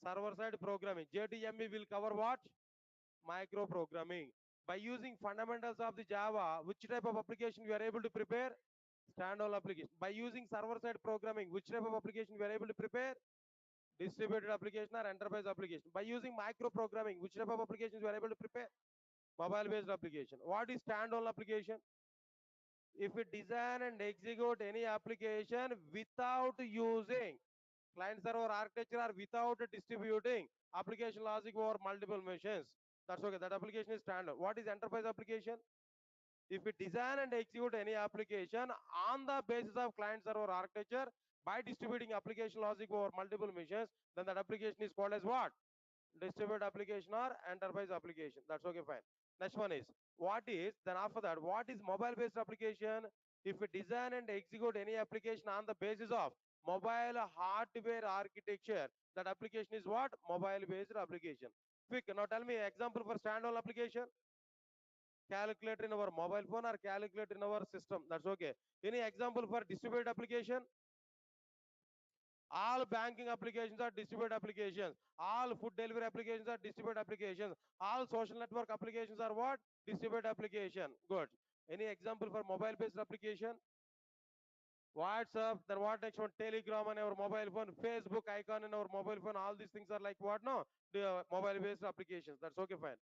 Server side programming. J2ME will cover what? Micro programming. By using fundamentals of the Java, which type of application you are able to prepare? Standalone application. By using server side programming, which type of application you are able to prepare? Distributed application or enterprise application. By using micro programming, which type of applications you are able to prepare? Mobile based application. What is standalone application? If we design and execute any application without using client server architecture or without distributing application logic over multiple machines, that's okay. That application is standard. What is enterprise application? If we design and execute any application on the basis of client server architecture by distributing application logic over multiple machines, then that application is called as what? Distributed application or enterprise application. That's okay, fine. Next one is what is, then after that, what is mobile based application? If we design and execute any application on the basis of mobile hardware architecture, that application is what? Mobile based application. Quick, now tell me example for standalone application. Calculator in our mobile phone or calculator in our system. That's okay. Any example for distributed application? All banking applications are distributed applications. All food delivery applications are distributed applications. All social network applications are what? Distributed application. Good. Any example for mobile based application? WhatsApp, then what next one? Telegram on our mobile phone, Facebook icon in our mobile phone. All these things are like what? No, the mobile based applications. That's okay, fine.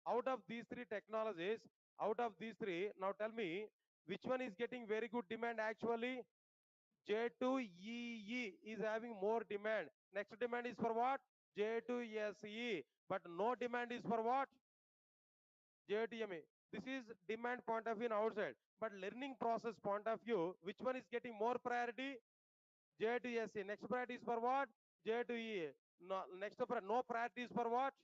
Out of these three technologies, out of these three, now tell me which one is getting very good demand actually? J2EE is having more demand. Next demand is for what? J2SE. But no demand is for what? JTME. This is demand point of view in outside. But learning process point of view, which one is getting more priority? J2SE. Next priority is for what? J2EE. No, next no priority is for what?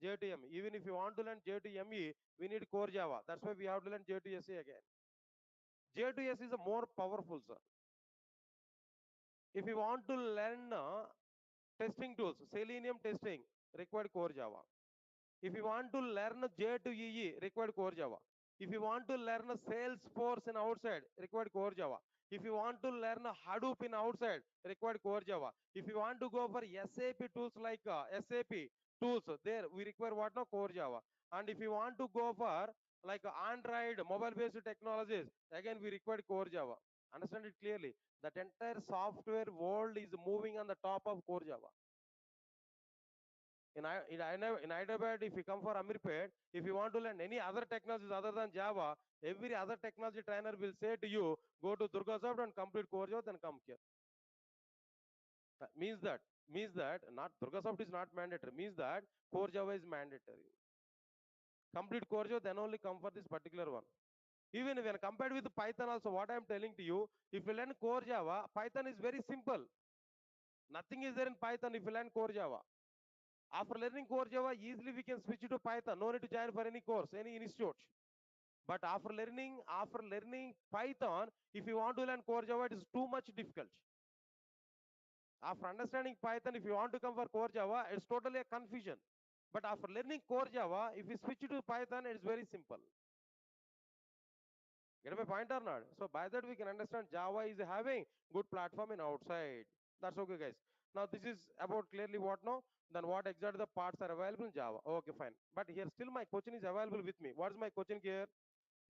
J2ME. Even if you want to learn J2ME, we need core Java. That's why we have to learn J2SE again. J2SE is a more powerful, sir. If you want to learn testing tools, Selenium testing, required core Java. If you want to learn J2EE, required core Java. If you want to learn Salesforce in outside, required core Java. If you want to learn Hadoop in outside, required core Java. If you want to go for SAP tools like SAP tools, there we require what? No, core Java. And if you want to go for Like Android, mobile-based technologies, again we require core Java. Understand it clearly. That entire software world is moving on the top of core Java. In Hyderabad, if you come for Amirpet, if you want to learn any other technologies other than Java, every other technology trainer will say to you, go to Durga and complete core Java, then come here. That means that not Durga is not mandatory. Means that core Java is mandatory. Complete core Java, then only come for this particular one. Even when compared with Python also, what I am telling to you, if you learn core Java, Python is very simple. Nothing is there in Python if you learn core Java. After learning core Java, easily we can switch to Python. No need to join for any course, any institute. But after learning Python, if you want to learn core Java, it is too much difficult. After understanding Python, if you want to come for core Java, it's totally a confusion. But after learning core Java, if you switch to Python, it's very simple. Get my point or not? So by that we can understand Java is having good platform in outside. That's okay, guys. Now this is about clearly what now. Then what exactly the parts are available in Java? Okay, fine. But here still my question is available with me. What is my question here?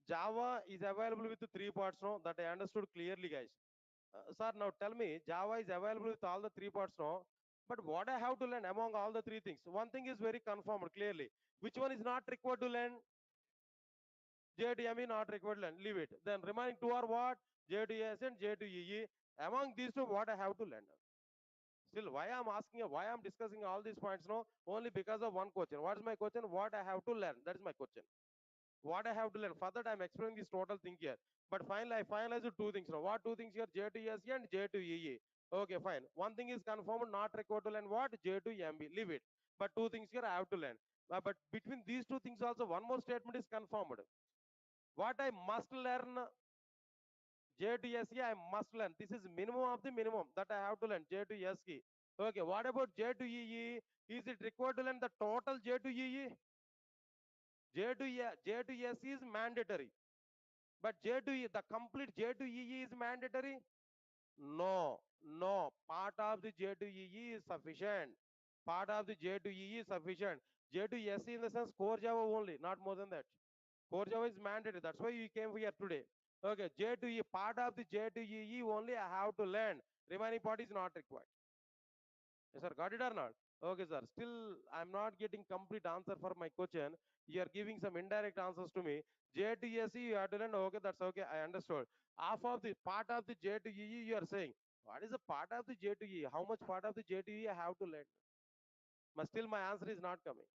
Java is available with the three parts now that I understood clearly, guys. Sir, now tell me, Java is available with all the three parts now. But what I have to learn among all the three things? One thing is very confirmed clearly. Which one is not required to learn? JDME not required to learn. Leave it. Then remaining two are what? J2S and J2EE. Among these two, what I have to learn? Still, why I'm asking, why I'm discussing all these points now? Only because of one question. What is my question? What I have to learn? That is my question. What I have to learn. For that, I'm explaining this total thing here. But finally, I finalized two things now. What two things here? J2SE and J2EE. Okay, fine. One thing is confirmed, not required to learn what? J2MB. Leave it. But two things here I have to learn. But between these two things also, one more statement is confirmed. What I must learn, J2SE, I must learn. This is minimum of the minimum that I have to learn, J2SE. Okay, what about J2EE? Is it required to learn the total J2EE? J2SE is mandatory. But J2E, the complete J2EE is mandatory? No, no. Part of the J2EE is sufficient. Part of the J2EE is sufficient. J2SE in the sense core Java only, not more than that. Core Java is mandatory. That's why we came here today. Okay, J2E, part of the J2EE only I have to learn. Remaining part is not required. Yes, sir. Got it or not? Okay, sir. Still, I'm not getting complete answer for my question. You are giving some indirect answers to me. J2SE, you have to learn. Okay, that's okay. I understood. Half of the part of the J2EE, you are saying. What is the part of the J2EE? How much part of the J2EE I have to learn? But still, my answer is not coming.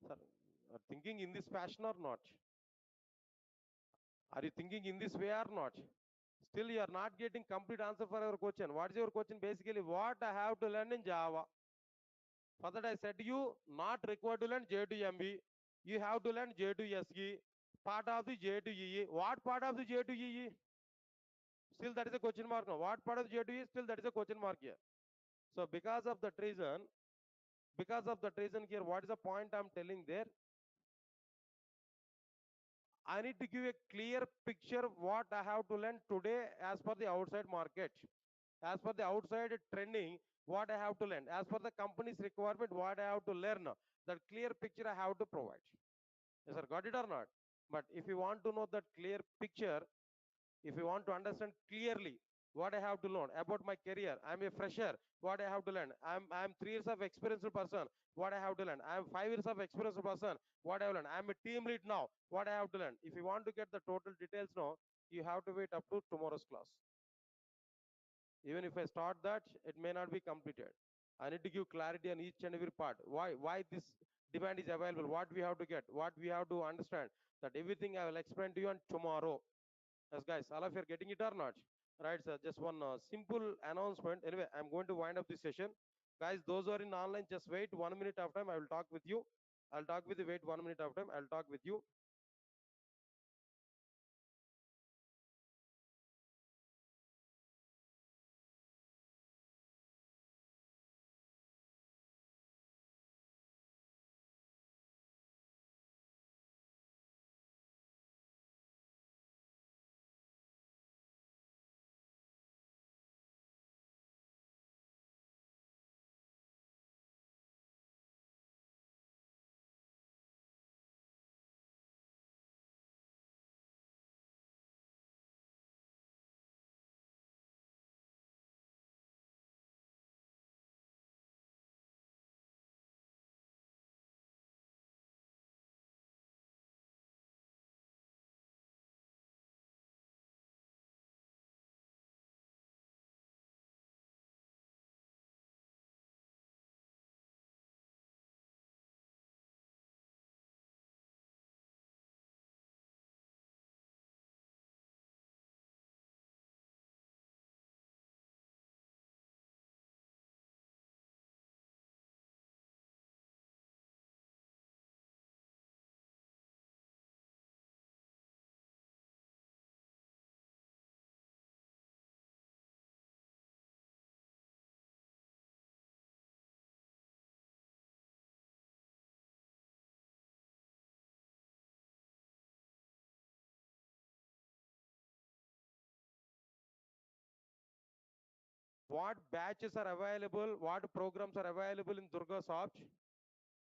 Sir, are thinking in this fashion or not? Are you thinking in this way or not? Still, you are not getting complete answer for your question. What is your question? Basically, what I have to learn in Java? For that, I said to you, not required to learn J2MB. You have to learn J2SE, part of the J2EE. What part of the J2EE? Still, that is a question mark now. What part of the J2EE? Still, that is a question mark here. So, because of that reason here, what is the point I'm telling there? I need to give a clear picture what I have to learn today as per the outside market. As per the outside trending, what I have to learn. As per the company's requirement, what I have to learn. That clear picture I have to provide. Yes, sir, got it or not? But if you want to know that clear picture, if you want to understand clearly what I have to learn about my career, I'm a fresher, what I have to learn. I'm 3 years of experienced person, what I have to learn. I'm 5 years of experienced person, what I have learned. I'm a team lead now, what I have to learn. If you want to get the total details now, you have to wait up to tomorrow's class. Even if I start that, it may not be completed. I need to give clarity on each and every part. Why this demand is available, what we have to get, what we have to understand. That everything I will explain to you on tomorrow. Yes, guys, all of you are getting it or not? Right, sir. Just one simple announcement. Anyway, I'm going to wind up this session. Guys, those who are in online, just wait 1 minute of time. I will talk with you. I'll talk with you. Wait 1 minute of time. I'll talk with you. what batches are available, what programs are available in Durga Soft.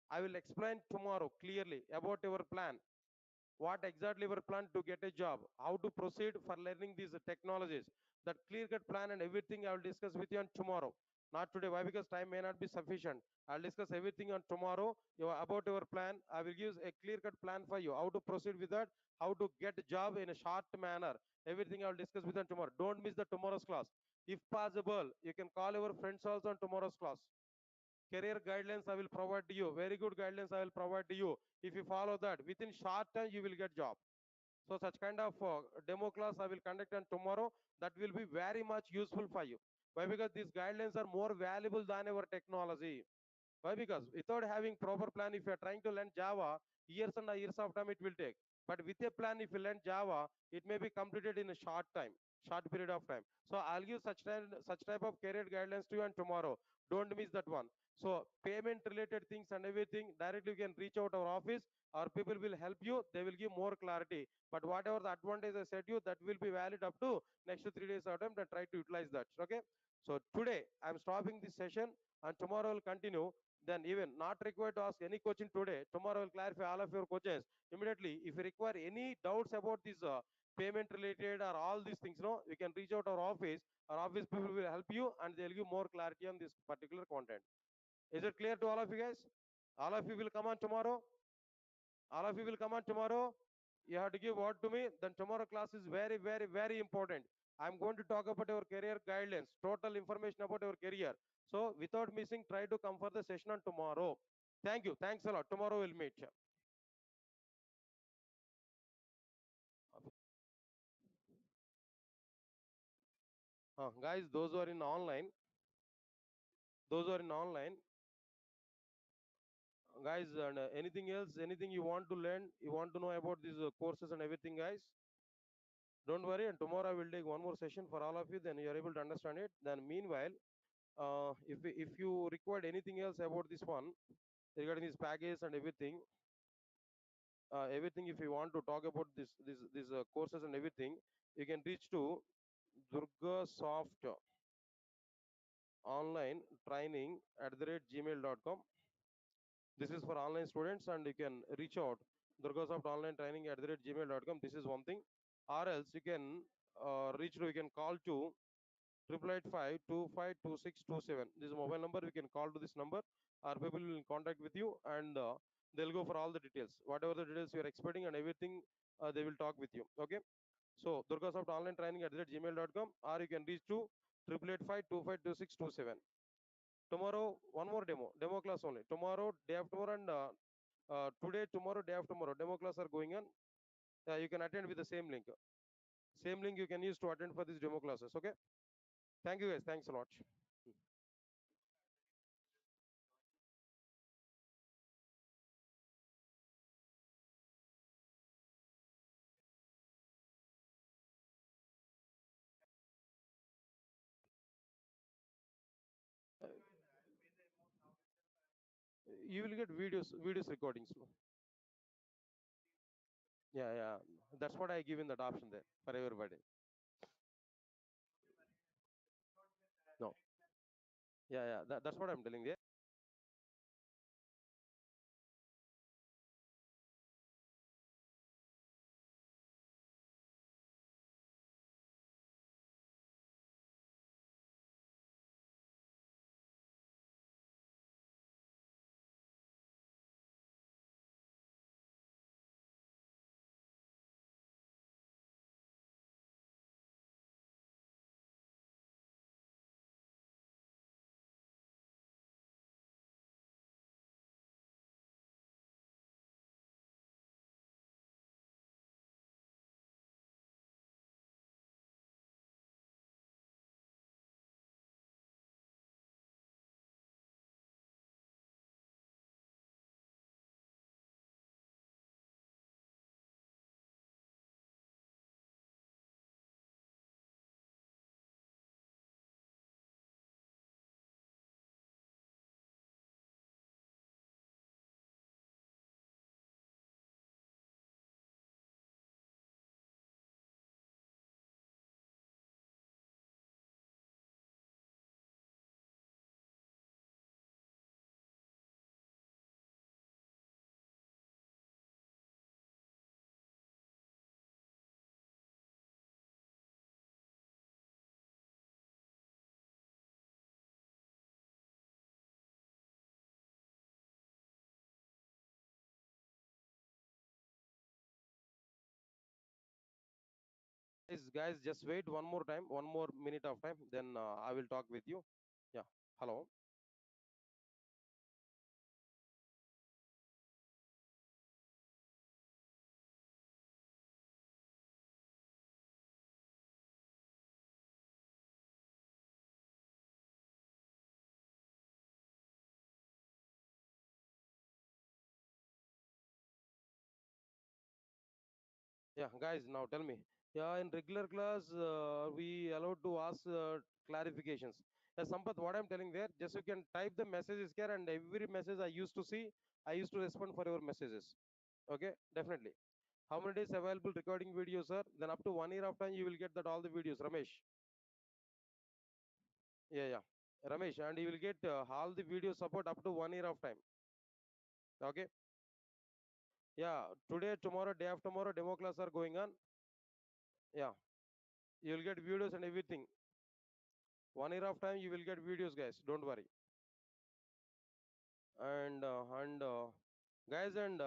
I will explain tomorrow clearly about your plan. What exactly your plan to get a job, how to proceed for learning these technologies. That clear cut plan and everything I will discuss with you on tomorrow. Not today. Why? Because time may not be sufficient. I'll discuss everything on tomorrow. About your plan. I will give a clear cut plan for you. How to proceed with that, how to get a job in a short manner. Everything I will discuss with you on tomorrow. Don't miss the tomorrow's class. If possible, you can call your friends also on tomorrow's class. Career guidelines I will provide to you. Very good guidelines I will provide to you. If you follow that, within short time you will get job. So such kind of demo class I will conduct on tomorrow. That will be very much useful for you. Why? Because these guidelines are more valuable than our technology. Why? Because without having proper plan, if you are trying to learn Java, years and years of time it will take. But with a plan, if you learn Java, it may be completed in a short time, short period of time. So I'll give such type of career guidelines to you and tomorrow. Don't miss that one. So payment related things and everything, directly you can reach out our office. Our people will help you. They will give more clarity. But whatever the advantage I said you, that will be valid up to next 3 days of time. Then try to utilize that. Okay. So today I'm stopping this session and tomorrow will continue. Then even not required to ask any question today. Tomorrow I will clarify all of your questions immediately. If you require any doubts about this payment related or all these things, no, you can reach out our office. Our office people will help you and they'll give more clarity on this particular content. Is it clear to all of you guys? All of you will come on tomorrow. All of you will come on tomorrow. You have to give word to me. Then tomorrow class is very, very, very important. I'm going to talk about your career guidelines, total information about your career. So without missing, try to come for the session on tomorrow. Thank you. Thanks a lot. Tomorrow we'll meet. Guys, those who are in online, guys, and anything else, anything you want to learn, you want to know about these courses and everything, guys, don't worry. And tomorrow I will take one more session for all of you. Then you are able to understand it. Then meanwhile, if you required anything else about this one regarding this package and everything, everything, if you want to talk about these courses and everything, you can reach to Durga Soft Online Training @ gmail.com. This is for online students, and you can reach out Durgasoft Online Training @ gmail.com. This is one thing, or else you can reach to, you can call to 888-525-2627. This is a mobile number. You can call to this number. Our people will in contact with you, and they'll go for all the details, whatever the details you are expecting, and everything. They will talk with you. Okay. So Durgasoft Online Training @ gmail.com, or you can reach to 888-525-2627. Tomorrow, one more demo class only. Tomorrow, day after tomorrow, and today, tomorrow, day after tomorrow, demo class are going on. You can attend with the same link. Same link you can use to attend for these demo classes. Okay. Thank you guys. Thanks a lot. Uh, you will get videos recordings. No? Yeah, yeah. That's what I give in that option there for everybody. No. Yeah, yeah. That's what I'm telling you. Guys, just wait one more time, one more minute of time, then I will talk with you. Yeah. Hello. Yeah, guys, now tell me. Yeah, in regular class, we allowed to ask clarifications. Sampath, what I'm telling there, just you can type the messages here, and every message I used to see, I used to respond for your messages. Okay, definitely. How many days available recording videos, sir? Then up to 1 year of time, you will get that all the videos, Ramesh. Yeah, yeah. Ramesh, and you will get all the video support up to 1 year of time. Okay. Yeah, today, tomorrow, day after tomorrow, demo class are going on. Yeah, you will get videos and everything. 1 year of time, you will get videos, guys. Don't worry. And guys, and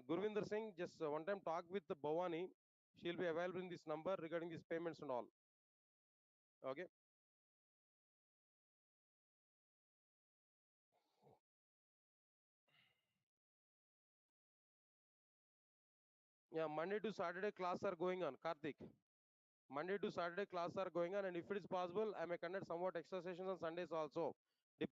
Gurvinder Singh, just one time talk with the Bhavani. She'll be available in this number regarding these payments and all. Okay. Yeah, Monday to Saturday class are going on, Karthik. Monday to Saturday class are going on, and if it is possible, I may conduct somewhat extra sessions on Sundays also.